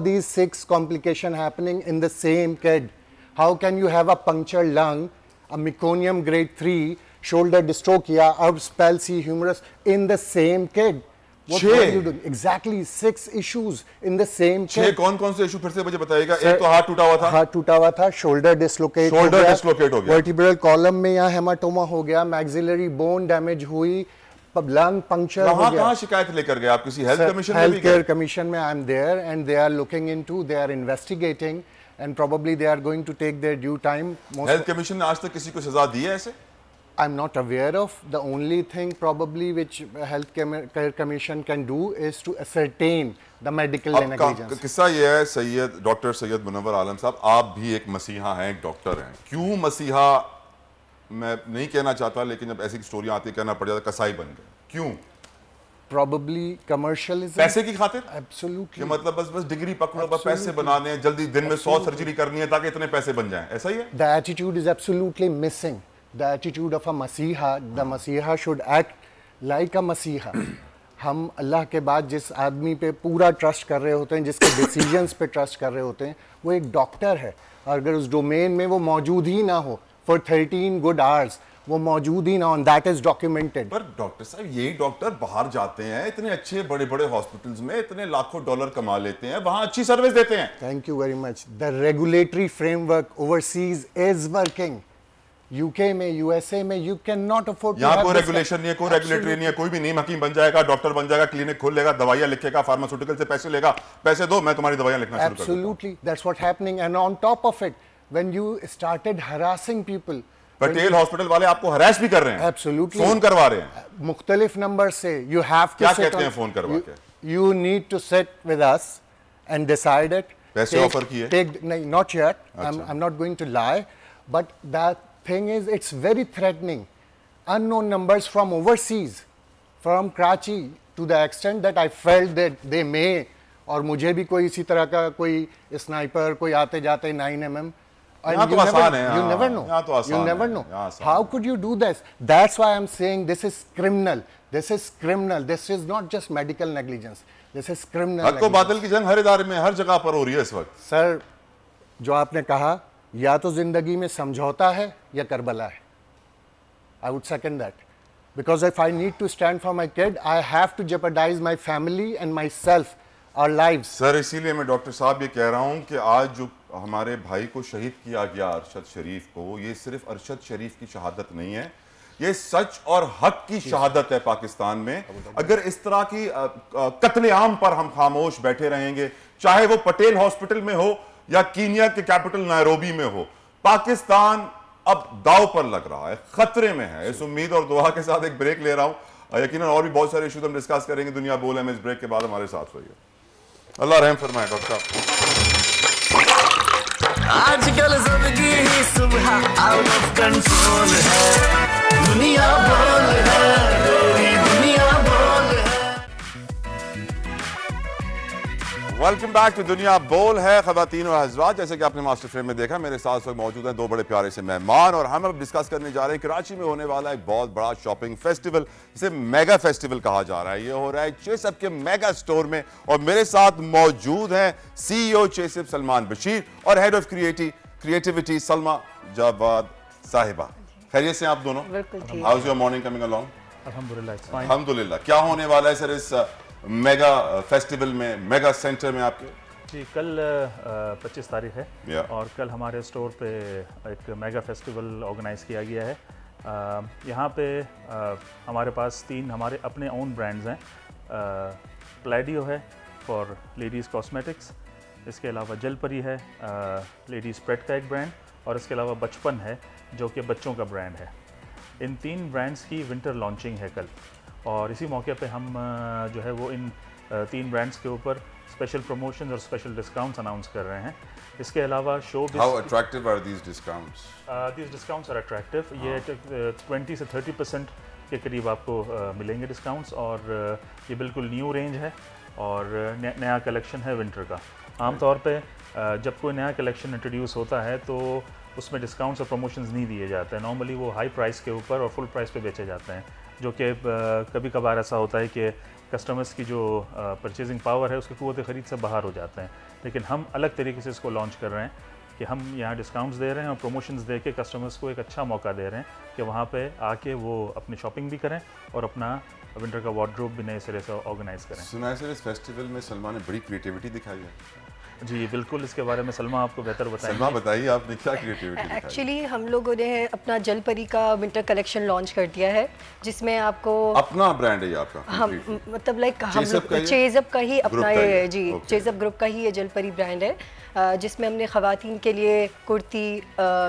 these 6 complications happening in the same kid? How can you have a punctured lung, a meconium grade 3, shoulder dystocia, Erb's palsy, humerus in the same kid? What were you doing? Exactly 6 issues in the same kid. 6 कौन-कौन से issue फिर से मुझे बताइएगा? एक तो हाथ टूटा हुआ था। हाथ टूटा हुआ था, शोल्डर डिस्लोकेट हो गया, वर्टिब्रल कॉलम में यहाँ हेमाटोमा हो गया, मैक्सिलरी बोन डैमेज हुई, लंग पंक्चर हो गया। कहाँ शिकायत लेकर गए आप? किसी हेल्थ कमीशन में? हेल्थ केयर कमीशन में I am there and they are looking into, they are investigating and probably they are going to take their due time. Health Commission ने आज तक किसी को सजा दी है ऐसे? I'm not aware of. The only thing probably which Health Care Commission can do is to ascertain the medical negligence. किस्सा ये है डॉक्टर सैयद मुनव्वर आलम साहब, आप भी एक मसीहा हैं, एक डॉक्टर हैं। क्यों मसीहा मैं नहीं कहना चाहता, लेकिन जब ऐसी स्टोरियां आती है कहना पड़ जाता, कसाई बन गए। क्यों? Probably commercialism. पैसे की खातिर? Absolutely. कि मतलब बस डिग्री पकड़ो, बस पैसे बनाने हैं, जल्दी दिन में 100 सर्जरी करनी है ताकि इतने पैसे बन जाएं, ऐसा ही है? The attitude is absolutely missing. The attitude of a Masiha. The Masiha should act like a Masiha. हम अल्लाह के बाद जिस आदमी पे पूरा ट्रस्ट कर रहे होते हैं, जिसके डिसीजंस पे ट्रस्ट कर रहे होते हैं, वो एक डॉक्टर है। और अगर उस डोमेन में वो मौजूद ही ना हो फॉर 13 गुड आवर्स, वो मौजूद ही ना हो, दैट इज डॉक्यूमेंटेड। पर डॉक्टर साहब, यही डॉक्टर बाहर जाते हैं, इतने अच्छे बड़े बड़े हॉस्पिटल्स में इतने लाखों डॉलर कमा लेते हैं, वहां अच्छी सर्विस देते हैं। Thank you very much. The regulatory framework overseas is working. UK में, यूएसए में यू कैन नॉट अफोर्ड। यहाँ कोई रेगुलेशन नहीं है, कोई रेगुलेटरी नहीं है, कोई भी नीम हकीम बन जाएगा, डॉक्टर बन जाएगा, क्लिनिक खोल लेगा, दवाइयां लिखेगा, फार्मास्यूटिकल से पैसे लेगा, पैसे दो मैं तुम्हारी दवाइयां लिखना शुरू कर दूंगा। Absolutely, that's what happening. And on top of it, when you started harassing people, Patel hospital वाले आपको हरास भी कर रहे हैं। एब्सोल्युटली, फोन करवा रहे हैं मुख्तलिफ नंबर से। यू हैव टू, क्या कहते हैं फोन करवा के? You need to sit with us and decide it. पैसे ऑफर किए? नहीं, not yet. I am not going to lie, but that thing is it's very threatening. Unknown numbers from overseas, from Karachi, to the extent that I felt that they may, और मुझे भी कोई इसी तरह का कोई स्नाइपर कोई आते जाते 9mm, and you never know. You never know. How could you do this? That's why I'm saying this is criminal. This is criminal. This is not just medical negligence. This is criminal. हक व बातिल की जंग हर इदारे में, हर जगह पर हो रही है इस वक्त। सर, जो आपने कहा, या तो जिंदगी में समझौता है या करबला है। I would second that, because if I need to stand for my kid, I have to jeopardize my family and myself, our lives. Sir, इसीलिए मैं डॉक्टर साहब ये कह रहा हूँ कि आज जो हमारे भाई को शहीद किया गया, अरशद शरीफ को, ये सिर्फ अरशद शरीफ की शहादत नहीं है, ये सच और हक की शहादत है पाकिस्तान में। अगर इस तरह की कत्लेआम पर हम खामोश बैठे रहेंगे, चाहे वो पटेल हॉस्पिटल में हो या कीनिया के कैपिटल नायरोबी में हो, पाकिस्तान अब दाव पर लग रहा है, खतरे में है। इस उम्मीद और दुआ के साथ एक ब्रेक ले रहा हूं। यकीनन और भी बहुत सारे इश्यूज हम डिस्कस करेंगे दुनिया बोल है में। इस ब्रेक के बाद हमारे साथ रहिए। अल्लाह रहम फरमाए डॉक्टर साहब। आजकल जिंदगी ही सुबह आउट ऑफ कंट्रोल है, दुनिया बोल है, दुनिया बोल है। वेलकम बैक टू दुनिया बोल है। ख़वातीन और हज़रात, जैसे कि आपने मास्टर फ्रेम में देखा, मेरे साथ मौजूद हैं दो बड़े प्यारे से मेहमान, और हम अब डिस्कस करने जा रहे हैं कराची में होने वाला एक बहुत बड़ा शॉपिंग फेस्टिवल, जिसे मेगा फेस्टिवल कहा जा रहा है। ये हो रहा है चेसअप के मेगा स्टोर में, और मेरे साथ मौजूद हैं CEO चेसअप सलमान बशीर और head of creativity Salma Javad साहिबा। खैरियत से आप दोनों? How is your morning coming along? अल्हम्दुलिल्लाह। क्या होने वाला है सर इस मेगा फेस्टिवल में, मेगा सेंटर में आपके? जी, कल 25 तारीख है और कल हमारे स्टोर पे एक मेगा फेस्टिवल ऑर्गेनाइज़ किया गया है। यहाँ पे हमारे पास 3 हमारे अपने ओन ब्रांड्स हैं। प्लेडियो है फॉर लेडीज़ कॉस्मेटिक्स, इसके अलावा जलपरी है लेडीज़ स्प्रेड का एक ब्रांड, और इसके अलावा बचपन है जो कि बच्चों का ब्रांड है। इन 3 ब्रांड्स की विंटर लॉन्चिंग है कल, और इसी मौके पे हम जो है वो इन 3 ब्रांड्स के ऊपर स्पेशल प्रमोशंस और स्पेशल डिस्काउंट्स अनाउंस कर रहे हैं। इसके अलावा so how attractive are these discounts? These discounts are attractive. ये 20 से 30% के करीब आपको मिलेंगे डिस्काउंट्स, और ये बिल्कुल न्यू रेंज है और नया कलेक्शन है विंटर का। आमतौर पे जब कोई नया कलेक्शन इंट्रोड्यूस होता है तो उसमें डिस्काउंट्स और प्रमोशंस नहीं दिए जाते हैं। नॉर्मली वो हाई प्राइस के ऊपर और फुल प्राइस पे बेचे जाते हैं, जो कि कभी कभार ऐसा होता है कि कस्टमर्स की जो परचेजिंग पावर है उसकी क़ुव्वत ख़रीद से बाहर हो जाते हैं। लेकिन हम अलग तरीके से इसको लॉन्च कर रहे हैं कि हम यहाँ डिस्काउंट्स दे रहे हैं और प्रमोशंस दे के कस्टमर्स को एक अच्छा मौका दे रहे हैं कि वहाँ पे आके वो अपनी शॉपिंग भी करें और अपना विंटर का वार्डरोब भी नए सिरे से ऑर्गेनाइज करें। सुना है सर इस फेस्टिवल में सलमान ने बड़ी क्रिएटिविटी दिखाई है। जी बिल्कुल, इसके बारे में सलमा आपको बेहतर बताएंगे। सलमा बताइए आपने क्या क्रिएटिविटी दिखाई? एक्चुअली हम लोगों ने अपना जलपरी का विंटर कलेक्शन लॉन्च कर दिया है, जिसमें आपको अपना ब्रांड है ये आपका? हम मतलब लाइक हम लोग चेज़अप का ही अपना ये जी चेज़अप ग्रुप का ही ये जलपरी ब्रांड है, जिसमें हमने ख़वातीन के लिए कुर्ती,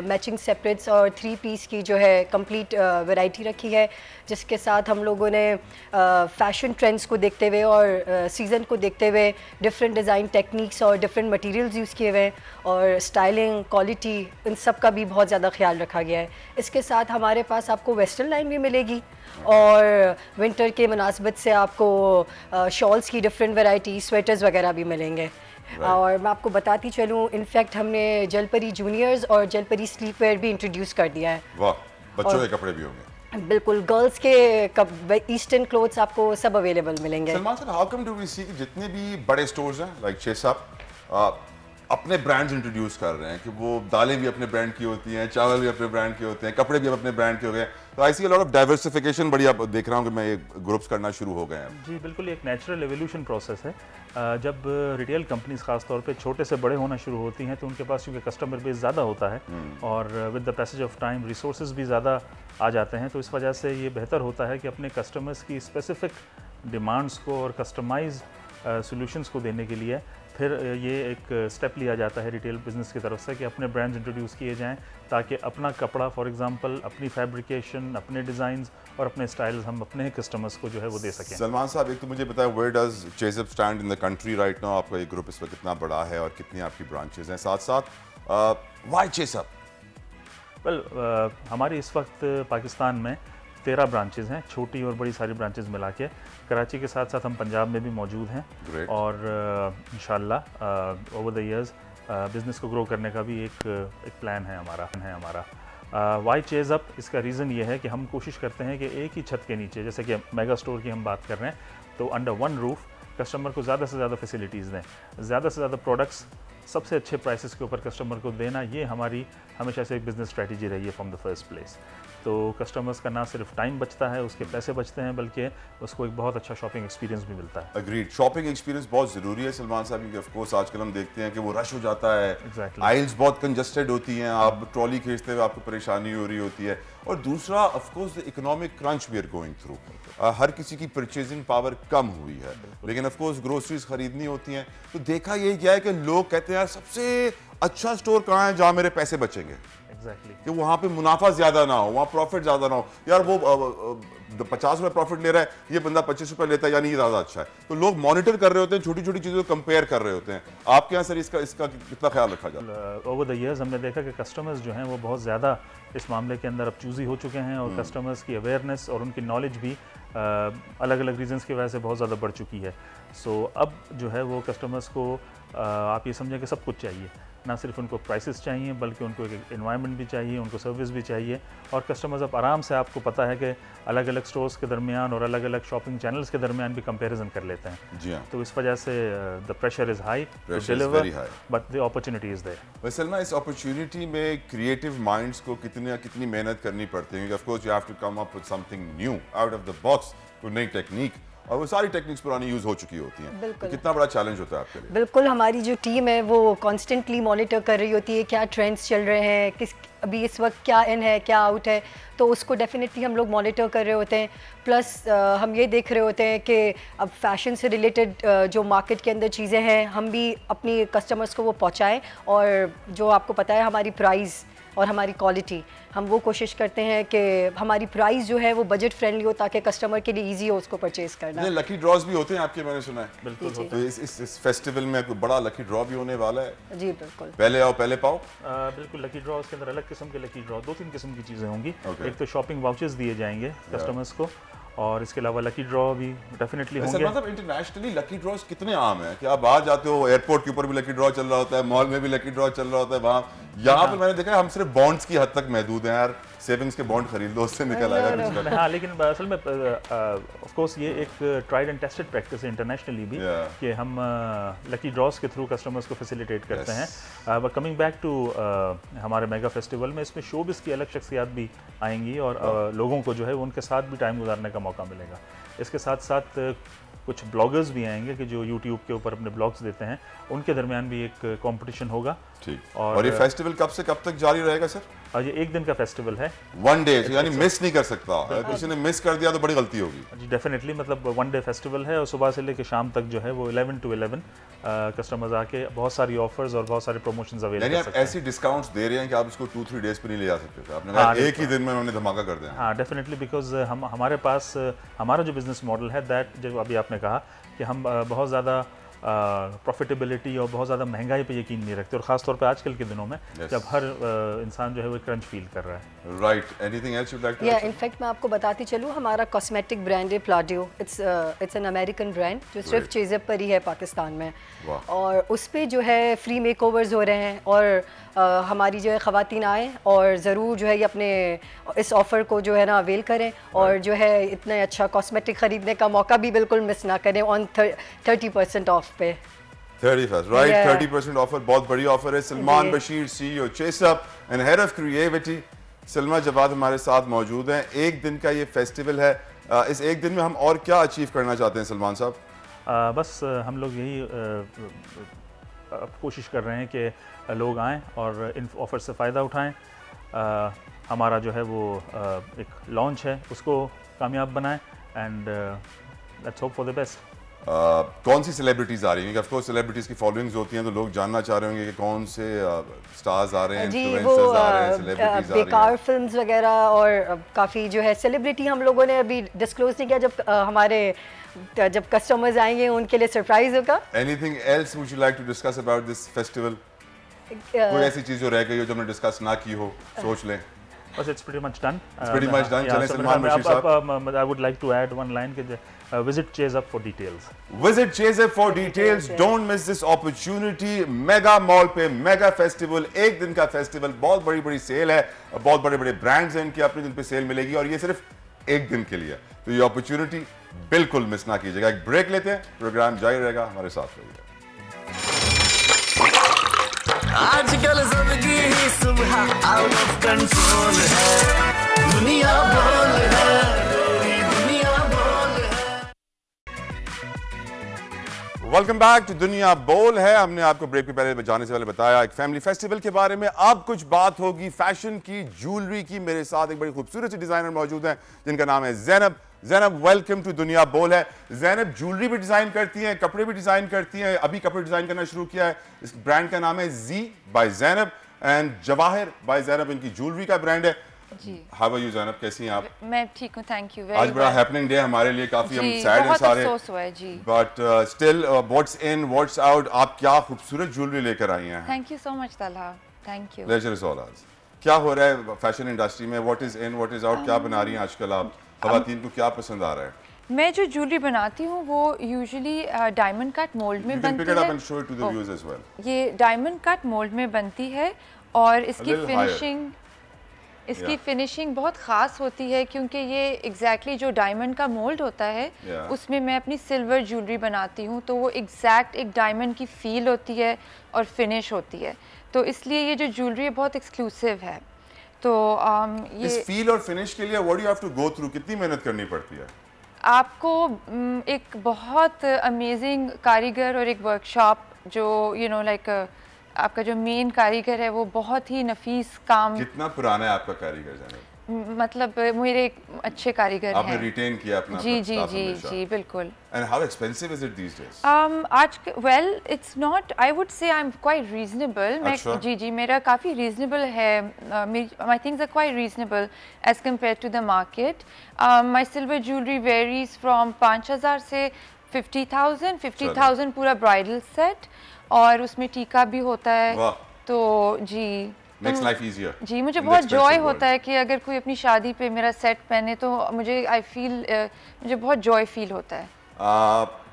मैचिंग सेपरेट्स और 3 पीस की जो है कंप्लीट वैरायटी रखी है, जिसके साथ हम लोगों ने फैशन ट्रेंड्स को देखते हुए और सीज़न को देखते हुए डिफरेंट डिज़ाइन टेक्निक्स और डिफरेंट मटेरियल्स यूज़ किए हुए हैं और स्टाइलिंग, क्वालिटी, इन सब का भी बहुत ज़्यादा ख्याल रखा गया है। इसके साथ हमारे पास आपको वेस्टर्न लाइन भी मिलेगी और विंटर के मुनासबत से आपको शॉल्स की डिफरेंट वैरायटी, स्वेटर्स वगैरह भी मिलेंगे। और मैं आपको बताती चलूँ, इनफैक्ट हमने जलपरी जूनियर्स और जलपरी स्लीपवेयर भी इंट्रोड्यूस कर दिया है। वाह, बच्चों के कपड़े भी होंगे? बिल्कुल, गर्ल्स के ईस्टर्न क्लोथ्स आपको सब अवेलेबल मिलेंगे। Salman sir, how come do we see कि जितने भी बड़े स्टोर्स हैं लाइक चेज़अप अपने ब्रांड्स इंट्रोड्यूस कर रहे हैं कि वो दालें भी अपने ब्रांड की होती हैं, चावल भी अपने ब्रांड के होते हैं, कपड़े भी अपने ब्रांड के हो गए, तो आई सी अ लॉट ऑफ डाइवर्सिफिकेशन। बड़ी आप देख रहा हूँ कि मैं ये ग्रुप्स करना शुरू हो गए हैं। जी बिल्कुल, एक नेचुरल एवोल्यूशन प्रोसेस है। जब रिटेल कंपनीज खास तौर पे छोटे से बड़े होना शुरू होती हैं तो उनके पास क्योंकि कस्टमर बेस ज़्यादा होता है और with the passage of time resources भी ज़्यादा आ जाते हैं, तो इस वजह से ये बेहतर होता है कि अपने कस्टमर्स की स्पेसिफिक डिमांड्स को और कस्टमाइज सॉल्यूशंस को देने के लिए फिर ये एक स्टेप लिया जाता है रिटेल बिजनेस की तरफ से कि अपने ब्रांड्स इंट्रोड्यूस किए जाएं ताकि अपना कपड़ा, फॉर एग्जांपल अपनी फैब्रिकेशन, अपने डिज़ाइंस और अपने स्टाइल्स हम अपने कस्टमर्स को जो है वो दे सकें। सलमान साहब, एक तो मुझे बताया where does ChaseUp stand in the country right now? आपका ये ग्रुप इस वक्त कितना बड़ा है और कितनी आपकी ब्रांचेज हैं? साथ साथ व्हाई चेज़अप? वेल, हमारी इस वक्त पाकिस्तान में 13 ब्रांचेज़ हैं, छोटी और बड़ी सारी ब्रांचेज़ मिला के। कराची के साथ साथ हम पंजाब में भी मौजूद हैं। Great. और इंशाल्लाह ओवर द इयर्स बिज़नेस को ग्रो करने का भी एक प्लान है हमारा। वाई चेज़अप, इसका रीज़न ये है कि हम कोशिश करते हैं कि एक ही छत के नीचे, जैसे कि मेगा स्टोर की हम बात कर रहे हैं, तो अंडर वन रूफ़ कस्टमर को ज़्यादा से ज़्यादा फैसिलिटीज़ दें, ज़्यादा से ज़्यादा प्रोडक्ट्स सबसे अच्छे प्राइसेस के ऊपर कस्टमर को देना, ये हमारी हमेशा से एक बिज़नेस स्ट्रेटजी रही है फ्रॉम द फर्स्ट प्लेस। तो कस्टमर्स का ना सिर्फ टाइम बचता है, उसके पैसे बचते हैं, बल्कि उसको एक बहुत अच्छा शॉपिंग एक्सपीरियंस भी मिलता है। अग्रीड, शॉपिंग एक्सपीरियंस बहुत ज़रूरी है सलमान साहब, क्योंकि ऑफ कोर्स आजकल हम देखते हैं कि वो रश हो जाता है, आइल्स बहुत कंजस्टेड होती हैं, आप ट्रॉली खींचते हुए आपको परेशानी हो रही होती है, और दूसरा of course the economic crunch we are going through. हर किसी की परचेजिंग पावर कम हुई है, लेकिन ऑफ कोर्स ग्रोसरीज खरीदनी होती हैं, तो देखा यही गया है कि लोग कहते हैं यार सबसे अच्छा स्टोर कहाँ है जहाँ मेरे पैसे बचेंगे, कि वहाँ पे मुनाफा ज्यादा ना हो, वहाँ प्रॉफिट ज्यादा ना हो। यार वो 50 रुपए प्रॉफिट ले रहा है, ये बंदा 25 रुपए लेता है, यानी ये ज्यादा अच्छा है। तो लोग मॉनिटर कर रहे होते हैं, छोटी छोटी चीजों को कंपेयर कर रहे होते हैं। आपके यहाँ सर इसका कितना ख्याल रखा जाता है? ओवर द ईयर्स हमने देखा कि कस्टमर्स जो हैं वो बहुत ज़्यादा इस मामले के अंदर अब चूज़ी हो चुके हैं और कस्टमर्स की अवेयरनेस और उनकी नॉलेज भी अलग अलग रीजंस की वजह से बहुत ज़्यादा बढ़ चुकी है। सो अब जो है वो कस्टमर्स को आप ये समझें कि सब कुछ चाहिए, ना सिर्फ उनको प्राइसेस चाहिए बल्कि उनको एक एनवायरनमेंट भी चाहिए, उनको सर्विस भी चाहिए, और कस्टमर्स अब आराम से, आपको पता है कि अलग अलग स्टोर्स के दरमियान और अलग अलग शॉपिंग चैनल्स के दरमियान भी कंपैरिजन कर लेते हैं। जी हाँ। तो इस वजह से the pressure is high to deliver, but the opportunity is there. Salma, इस अपॉर्चुनिटी में क्रिएटिव माइंड्स को कितनी मेहनत करनी पड़ती है? Of course you have to come up with something new out of the box, कोई नई टेक्निक, और वो सारी टेक्निक्स पुरानी यूज हो चुकी होती हैं। तो कितना बड़ा चैलेंज होता है आपके लिए? बिल्कुल, हमारी जो टीम है वो कॉन्स्टेंटली मॉनिटर कर रही होती है क्या ट्रेंड्स चल रहे हैं, अभी इस वक्त क्या इन है, क्या आउट है, तो उसको डेफिनेटली हम लोग मॉनिटर कर रहे होते हैं। प्लस हम ये देख रहे होते हैं कि अब फैशन से रिलेटेड जो मार्केट के अंदर चीज़ें हैं, हम भी अपनी कस्टमर्स को वो पहुँचाएँ, और जो आपको पता है हमारी प्राइस और हमारी क्वालिटी, हम वो कोशिश करते हैं कि हमारी प्राइस जो है वो बजट फ्रेंडली हो ताकि कस्टमर के लिए इजी हो उसको परचेज करना। लकी ड्रॉज भी होते हैं आपके, मैंने सुना है। बिल्कुल होते हैं। तो इस फेस्टिवल में कोई बड़ा लकी ड्रॉ भी होने वाला है? जी बिल्कुल, पहले आओ पहले पाओ। बिल्कुल, लकी ड्रॉ के अंदर अलग किस्म के लकी ड्रॉ, 2-3 किस्म की चीज़ें होंगी। एक तो शॉपिंग वाउचर्स दिए जाएंगे कस्टमर्स को, और इसके अलावा लकी ड्रॉ भी डेफिनेटली होंगे। मतलब इंटरनेशनली लकी ड्रॉज कितने आम हैं कि आप बाहर जाते हो, एयरपोर्ट के ऊपर भी लकी ड्रॉ चल रहा होता है, मॉल में भी लकी ड्रॉ चल रहा होता है, वहाँ यहाँ पर मैंने देखा हम सिर्फ बॉन्ड्स की हद तक महदूद हैं यार, सेविंग्स के बॉन्ड खरीद लो, उससे निकल आएगा कुछ। हाँ, लेकिन असल में ऑफ कोर्स ये एक ट्राइड एंड टेस्टेड प्रैक्टिस है इंटरनेशनली भी कि हम लकी ड्रॉस के थ्रू कस्टमर्स को फैसिलिटेट करते हैं। बट कमिंग बैक टू हमारे मेगा फेस्टिवल में, इसमें शोबिस की अलग शख्सियात भी आएंगी और लोगों को जो है उनके साथ भी टाइम गुजारने का मौका मिलेगा। इसके साथ साथ कुछ ब्लॉगर्स भी आएंगे कि जो यूट्यूब के ऊपर अपने ब्लॉग्स देते हैं, उनके दरमियान भी एक कंपटीशन होगा। ठीक। और ये फेस्टिवल कब से कब तक जारी रहेगा सर? ये एक दिन का फेस्टिवल है, 1 डे, यानी मिस नहीं कर सकता। अगर किसी ने मिस कर दिया तो बड़ी गलती होगी। जी डेफिनेटली, मतलब 1 डे फेस्टिवल है और सुबह से लेकर शाम तक जो है वो 11 to 11 कस्टमर्स आके बहुत सारी ऑफर्स और बहुत सारे प्रमोशंस अवेल कर सकते हैं। ऐसी डिस्काउंट्स दे रहे हैं कि आप इसको 2-3 डेज पे नहीं ले जा सकते थे, आपने कहा एक ही दिन में उन्होंने धमाका कर दिया। हाँ डेफिनेटली, बिकॉज हमारे पास हमारा जो बिजनेस मॉडल है दैट, जो अभी आपने कहा कि हम बहुत ज़्यादा प्रॉफिटेबिलिटी और बहुत ज़्यादा महंगाई पे यकीन नहीं रखते, और ख़ासतौर पे आजकल के दिनों में जब हर इंसान जो है वो क्रंच फील कर रहा है। Right, anything else you'd like to add? In fact मैं आपको बताती चलूँ, हमारा कॉस्मेटिक ब्रांड है प्लाडियो। इट्स एन अमेरिकन ब्रांड जो सिर्फ चेज़अप पर ही है पाकिस्तान में, और उस पर जो है फ्री मेकओवर्स हो रहे हैं, और हमारी जो है ख़वातीन आएँ और ज़रूर जो है ये अपने इस ऑफ़र को जो है ना अवेल करें, और जो है इतना अच्छा कॉस्मेटिक ख़रीदने का मौका भी बिल्कुल मिस ना करें ऑन 30% ऑफ पे। 31st, राइट, 30% ऑफर, बहुत बड़ी ऑफर है। Salman Bashir, CEO ChaseUp and head of creativity, Salma Jawad हमारे साथ मौजूद हैं। एक दिन का ये फेस्टिवल है, इस एक दिन में हम और क्या अचीव करना चाहते हैं सलमान साहब? बस हम लोग यही कोशिश कर रहे हैं कि लोग आएँ और इन ऑफ़र से फ़ायदा उठाएँ। हमारा जो है वो एक लॉन्च है, उसको कामयाब बनाएं, and let's hope for the best. कौन सी सेलिब्रिटीज़ आ रही हैं? ऑफ कोर्स सेलिब्रिटीज़ की फॉलोइंग्स होती हैं, तो लोग जानना चाह रहे होंगे कि कौन से स्टार्स आ रहे हैं, इन्फ्लुएंसर्स आ रहे हैं, सेलिब्रिटीज़ आ रही हैं। बेकार फिल्म्स वगैरह और काफ़ी जो है सेलिब्रिटी हम लोगों ने अभी डिस्क्लोज नहीं किया, जब कस्टमर्स आएंगे उनके लिए सरप्राइज होगा। Anything else would you like to discuss about this festival? कोई ऐसी चीज़ जो रह गई हो जो हमने डिस्कस ना की हो, सोच लें। बस इट्स प्रीटी मच डन। चलें सलमान बशीर साहब, I would like to add one line कि visit Chase Up for details. Visit Chase Up for details. Don't miss this opportunity. Mega mall पे मेगा फेस्टिवल, एक दिन का फेस्टिवल, बहुत बड़ी बड़ी सेल है, बहुत बड़े बड़े ब्रांड्स हैं, इनकी अपने दिन पे सेल मिलेगी, और ये सिर्फ एक दिन के लिए, तो ये अपॉर्चुनिटी बिल्कुल मिस ना कीजिएगा। एक ब्रेक लेते हैं, प्रोग्राम जारी रहेगा, हमारे साथ रहिए। आजकल जिंदगी ही सुबह आउट ऑफ कंट्रोल है, दुनिया बोल है, दुनिया बोल है। वेलकम बैक टू दुनिया बोल है। हमने आपको ब्रेक पे पहले जाने से पहले बताया एक फैमिली फेस्टिवल के बारे में। अब कुछ बात होगी फैशन की, ज्वेलरी की। मेरे साथ एक बड़ी खूबसूरत सी डिजाइनर मौजूद हैं जिनका नाम है ज़ैनब। ज़ैनब, वेलकम टू दुनिया बोल है। ज़ैनब ज्वेलरी भी डिज़ाइन करती हैं, कपड़े भी डिज़ाइन करती हैं, अभी कपड़े डिज़ाइन करना शुरू किया है। इस ब्रांड का नाम है ज़ी bye Zainab, and Jawahir bye Zainab इनकी ज्वेलरी का ब्रांड है। जी, हाउ आर यू ज़ैनब, कैसी हैं आप? मैं ठीक हूँ, थैंक यू। आज बड़ा हैपनिंग डे हमारे लिए, काफ़ी हम सैड हैं सारे, but still what's in what's out, आप क्या खूबसूरत ज्वेलरी लेकर आई हैं। Thank you so much Talha, thank you. Pleasure is all hours. क्या हो रहा है फैशन इंडस्ट्री में, what is in what is out, क्या बना रही हैं आजकल आप? ख़वातीन को क्या पसंद आ रहा है? मैं जो ज्वेलरी बनाती हूँ वो यूजुअली डायमंड कट मोल्ड में बनती है। ये डायमंड कट मोल्ड में बनती है, और इसकी फिनिशिंग बहुत ख़ास होती है, क्योंकि ये एग्जैक्टली जो डायमंड का मोल्ड होता है उसमें मैं अपनी सिल्वर ज्वेलरी बनाती हूँ, तो वो एग्जैक्ट एक डायमंड की फील होती है और फिनिश होती है, तो इसलिए ये जो ज्वेलरी है बहुत एक्सक्लूसिव है। तो ये इस फील और फिनिश के लिए what do you have to go through, कितनी मेहनत करनी पड़ती है? आपको एक बहुत अमेजिंग कारीगर और एक वर्कशॉप जो लाइक आपका जो मेन कारीगर है वो बहुत ही नफीस काम। कितना पुराना है आपका कारीगर ज़ैनब? मतलब मेरे एक अच्छे कारीगर हैं। आपने रिटेन किया अपना? जी जी जी जी बिल्कुल। And how expensive is it these days? Well, it's not. I would say I'm quite reasonable. जी मेरा काफ़ी reasonable है। My things are quite reasonable as compared to the market. My silver jewelry varies from 5,000 से 50,000 पूरा bridal set, और उसमें टीका भी होता है। तो जी Makes life easier. जी मुझे बहुत जॉय होता है कि अगर कोई अपनी शादी पे मेरा सेट पहने तो मुझे बहुत जॉय फील होता है।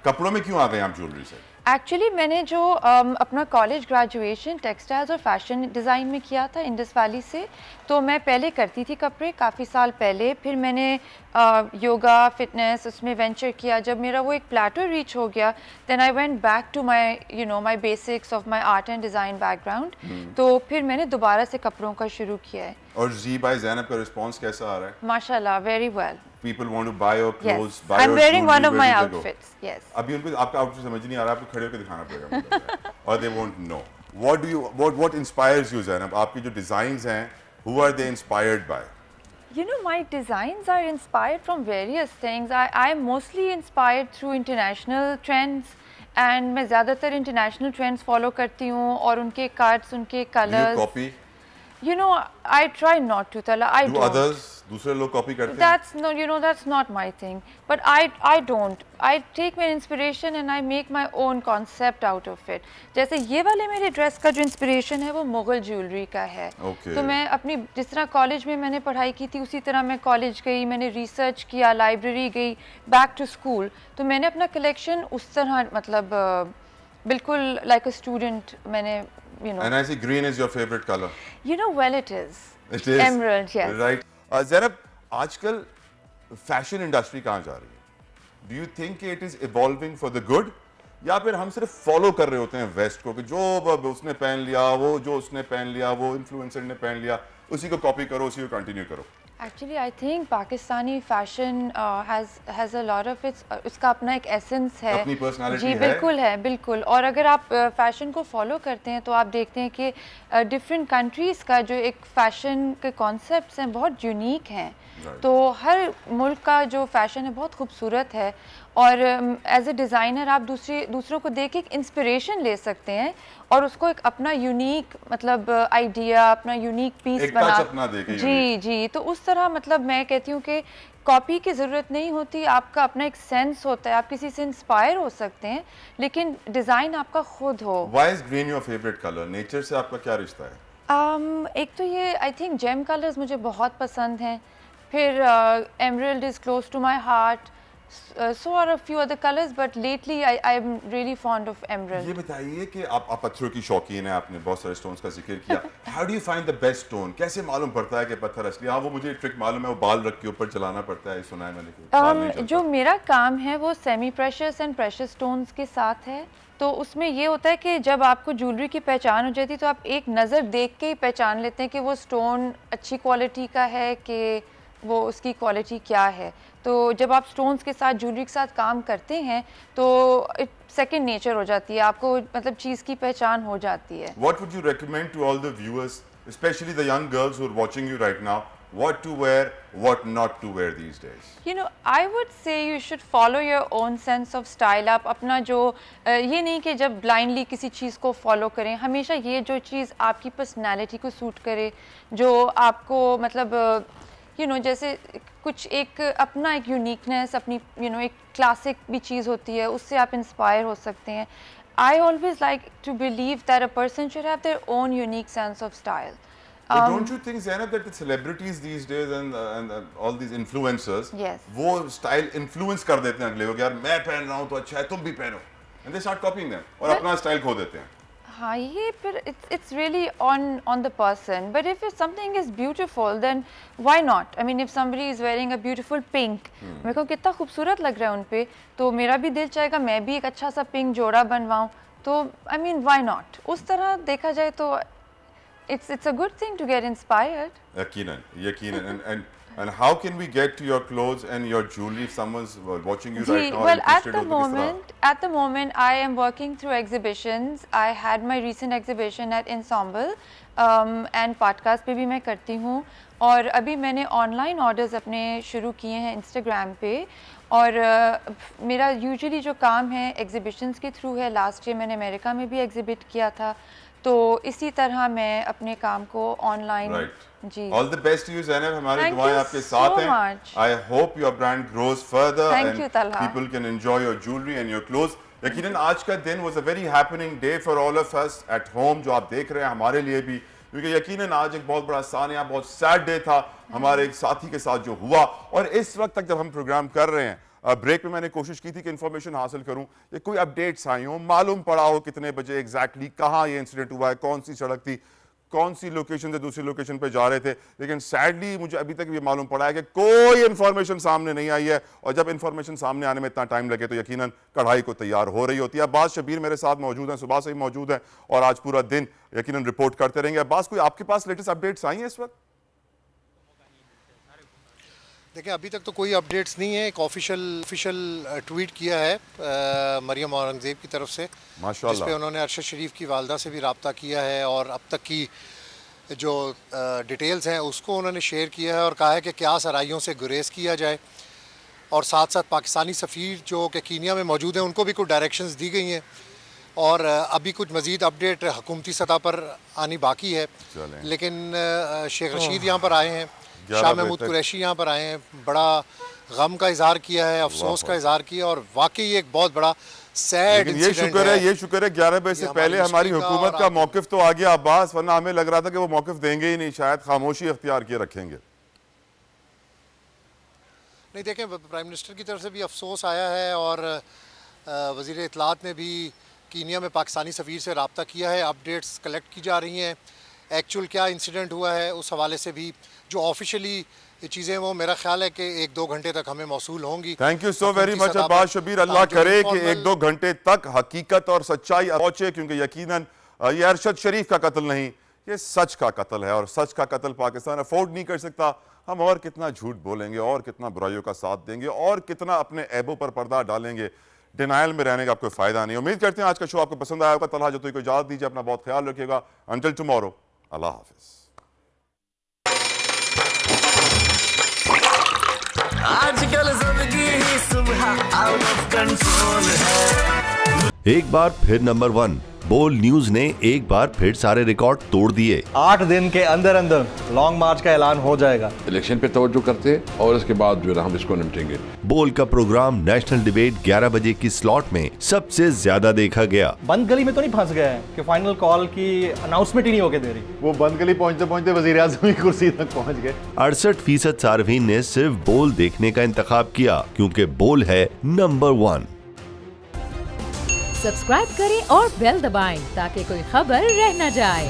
कपड़ों में क्यों आ गए आप ज्वेलरी से? एक्चुअली मैंने जो अपना कॉलेज ग्रेजुएशन टेक्सटाइल्स और फैशन डिज़ाइन में किया था इंडस वैली से, तो मैं पहले करती थी कपड़े काफ़ी साल पहले, फिर मैंने योगा फिटनेस उसमें वेंचर किया। जब मेरा वो एक प्लेटो रीच हो गया, then I went back to my my basics of my art and design background, तो फिर मैंने दोबारा से कपड़ों का शुरू किया है। और जी बाय ज़ैनब का रिस्पांस कैसा आ रहा है? माशाल्लाह, very well. People want to buy your clothes, yes. buy I'm your wearing jewelry, one of my where do they outfits. go? Yes. अभी उनको आपका आउटफिट समझ नहीं आ रहा, आपको खड़े होकर दिखाना पड़ेगा और they won't know. What inspires you, Zainab? आपकी जो designs हैं, who are they inspired by? You know, my designs are inspired from various things. I'm mostly inspired through international trends, and मैं ज़्यादातर international trends follow करती हूँ और उनके cuts, उनके colors. Do you copy? You know, I try not to, Tala. I don't. Do others? दूसरे लोग copy करते हैं? That's no, that's not my thing. But I don't. I take my inspiration and I make my own concept out of it. जैसे ये वाले मेरे dress का जो इंस्पिरेशन है वो मुगल ज्वेलरी का है। Okay. तो मैं अपनी जिस तरह कॉलेज में मैंने पढ़ाई की थी उसी तरह मैं कॉलेज गई, मैंने रिसर्च किया, लाइब्रेरी गई, बैक टू स्कूल, तो मैंने अपना कलेक्शन उस तरह मतलब बिल्कुल like a student मैंने And I see green is your favorite color. You know, well it is. It is. Emerald, yes. Right. Zainab, आजकल फैशन इंडस्ट्री कहाँ जा रही है? Do you think it is evolving for the good? या फिर हम सिर्फ फॉलो कर रहे होते हैं वेस्ट को कि जो उसने पहन लिया, वो जो उसने पहन लिया, वो इन्फ्लुएंसर ने पहन लिया, उसी को कॉपी करो, उसी को कंटिन्यू करो? Actually, I think Pakistani fashion has a lot of its उसका अपना एक एसेंस है, अपनी पर्सनालिटी जी बिल्कुल है, बिल्कुल। और अगर आप फैशन को फॉलो करते हैं तो आप देखते हैं कि डिफरेंट कंट्रीज़ का जो एक फैशन के कॉन्सेप्ट्स हैं बहुत यूनिक हैं। तो हर मुल्क का जो फैशन है बहुत खूबसूरत है और एज ए डिज़ाइनर आप दूसरों को देख के एक इंस्पिरेशन ले सकते हैं और उसको एक अपना यूनिक मतलब आइडिया, अपना यूनिक पीस बना जी। तो उस तरह मतलब मैं कहती हूँ कि कॉपी की ज़रूरत नहीं होती, आपका अपना एक सेंस होता है, आप किसी से इंस्पायर हो सकते हैं लेकिन डिज़ाइन आपका खुद हो। Why is green your favorite color? Nature से आपका क्या रिश्ता है? एक तो ये आई थिंक जेम कलर्स मुझे बहुत पसंद हैं, फिर emerald is close to my heart, so are a few other colors, but lately I'm really fond of emerald. ये बताइए कि आप पत्थरों की शौकीन हैं, आपने बहुत सारे स्टोन्स का जिक्र किया। How do you find the best stone? कैसे मालूम पड़ता है कि पत्थर असली? हाँ, वो मुझे ट्रिक मालूम है, वो बाल रख के ऊपर चलाना पड़ता है, सुना है मैंने। जो मेरा काम है वो semi precious and precious stones के साथ है, तो उसमें ये होता है कि जब आपको ज्वेलरी की पहचान हो जाती है तो आप एक नज़र देख के ही पहचान लेते हैं कि वो स्टोन अच्छी क्वालिटी का है कि वो उसकी क्वालिटी क्या है। तो जब आप स्टोन्स के साथ ज्वेलरी के साथ काम करते हैं तो सेकंड नेचर हो जाती है, आपको मतलब चीज़ की पहचान हो जाती है। What would you recommend to all the viewers, especially the young girls who are watching you right now, what to wear, what not to wear these days? You know, I would say you should follow your own sense of style. आप अपना जो ये नहीं कि जब blindly किसी चीज़ को follow करें, हमेशा ये जो चीज़ आपकी पर्सनैलिटी को सूट करे, जो आपको मतलब जैसे कुछ एक अपना एक यूनिकनेस, अपनी एक क्लासिक भी चीज़ होती है, उससे आप इंस्पायर हो सकते हैं। I always like to believe that a person should have their own unique sense of style. But don't you think, Zainab, that the celebrities these days and all these influencers, yes, वो style influence कर देते हैं अगले को कि यार मैं पहन रहा हूँ तो अच्छा है, तुम भी पहनो, and they start copying them और अपना style खो देते हैं। हाँ, ये फिर it's really on the person. But if something is beautiful, then why not? I mean, if somebody is wearing a beautiful pink, मेरे को कितना खूबसूरत लग रहा है उन पे, तो मेरा भी दिल चाहेगा मैं भी एक अच्छा सा पिंक जोड़ा बनवाऊँ, तो I mean, why not? उस तरह देखा जाए तो it's a good thing to get inspired. यकीनन, and how can we get to your clothes and your jewelry if someone's watching you right now? Well, at the moment, I am working through exhibitions. I had my recent exhibition at Ensemble, and podcast पे भी मैं करती हूँ, और अभी मैंने online orders अपने शुरू किए हैं Instagram पे, और मेरा usually जो काम है exhibitions के through है। Last year मैंने अमेरिका में भी exhibit किया था, तो इसी तरह मैं अपने काम को ऑनलाइन जी। All the best to you, Zainab. हमारी दुआएं आपके साथ हैं। I hope your brand grows further and people can enjoy your jewelry and your clothes. यकीनन आज का दिन was a very happening day for all of us at home, जो आप देख रहे हैं हमारे लिए भी, क्योंकि यकीनन आज एक बहुत बड़ा सानिया, बहुत सैड डे था हमारे एक साथी के साथ जो हुआ, और इस वक्त तक जब हम प्रोग्राम कर रहे हैं ब्रेक में मैंने कोशिश की थी कि इंफॉर्मेशन हासिल करूं, ये कोई अपडेट्स आई हो, मालूम पड़ा हो कितने बजे एग्जैक्टली कहाँ ये इंसिडेंट हुआ है, कौन सी सड़क थी, कौन सी लोकेशन से दूसरी लोकेशन पे जा रहे थे। लेकिन सैडली मुझे अभी तक ये मालूम पड़ा है कि कोई इंफॉर्मेशन सामने नहीं आई है, और जब इंफॉर्मेशन सामने आने में इतना टाइम लगे तो यकीनन कढ़ाई को तैयार हो रही होती है। अब्बास शबीर मेरे साथ मौजूद हैं, सुबह से ही मौजूद हैं और आज पूरा दिन यकीनन रिपोर्ट करते रहेंगे। अब्बास, कोई आपके पास लेटेस्ट अपडेट्स आई हैं इस वक्त? देखिए, अभी तक तो कोई अपडेट्स नहीं है। एक ऑफिशियल ट्वीट किया है मरियम औरंगज़ेब की तरफ से, माशाल्लाह, जिस पे उन्होंने अरशद शरीफ की वालदा से भी रब्ता किया है और अब तक की जो डिटेल्स हैं उसको उन्होंने शेयर किया है और कहा है कि क्या सराइयों से गुरेज किया जाए, और साथ साथ पाकिस्तानी सफ़ीर जो कि कीनिया में मौजूद हैं उनको भी कुछ डायरेक्शंस दी गई हैं, और अभी कुछ मज़ीद अपडेट हुकूमती सतह पर आनी बाकी है। लेकिन शेख रशीद यहाँ पर आए हैं, शाह महमूद कुरैशी यहाँ पर आए हैं, बड़ा गम का इजहार किया है, अफसोस का इजहार किया, और वाकई एक बहुत बड़ा सैड इंसिडेंट है। ये शुक्र है 11 बजे से पहले हमारी हुकूमत का मौकिफ तो आ गया अब्बास, वरना हमें लग रहा था कि वो मौकिफ देंगे ही नहीं, शायद खामोशी अख्तियार किए रखेंगे। नहीं, देखें, प्राइम मिनिस्टर की तरफ से भी अफसोस आया है और वज़ीर इत्तलात ने भी कीनिया में पाकिस्तानी सफ़ीर से रब्ता किया है, अपडेट्स कलेक्ट की जा रही हैं, एक्चुअल क्या इंसिडेंट हुआ है उस हवाले से भी जो ऑफिशियली चीज़ें वो मेरा ख्याल है कि 1-2 घंटे तक हमें मौसूल होंगी। Thank you so very much Abbas Shabbir, अल्लाह करे कि 1-2 घंटे तक हकीकत और सच्चाई पहुंचे, क्योंकि यकीनन ये अरशद शरीफ का कत्ल नहीं, ये सच का कत्ल है, और सच का कत्ल पाकिस्तान अफोर्ड नहीं कर सकता। हम और कितना झूठ बोलेंगे, और कितना बुराइयों का साथ देंगे, और कितना अपने ऐबों पर पर्दा डालेंगे, डिनाइल में रहने का कोई फायदा नहीं। उम्मीद करते हैं आज का शो आपको पसंद आया होगा। तलहा जतोई को इजाजत दीजिए, अपना बहुत ख्याल रखिएगा। अंटिल टुमारो, अल्लाह हाफिज। आजकल जिंदगी ही सुबह आउट ऑफ कंट्रोल है। एक बार फिर नंबर 1 बोल न्यूज ने एक बार फिर सारे रिकॉर्ड तोड़ दिए। 8 दिन के अंदर अंदर लॉन्ग मार्च का ऐलान हो जाएगा। इलेक्शन पे तवज्जो करते और उसके बाद जो है हम इसको निपटेंगे। बोल का प्रोग्राम नेशनल डिबेट 11 बजे की स्लॉट में सबसे ज्यादा देखा गया। बंद गली में तो नहीं फंस गए हैं कि फाइनल कॉल की अनाउंसमेंट ही नहीं होके दे रही। वो बंद गली पहुंचते पहुंचते वजीर आज़म की कुर्सी तक पहुंच गए। 68% सार्फिन ने सिर्फ बोल देखने का इंतखाब किया, क्योंकि बोल है नंबर 1। सब्सक्राइब करें और बेल दबाएं ताकि कोई खबर रह न जाए।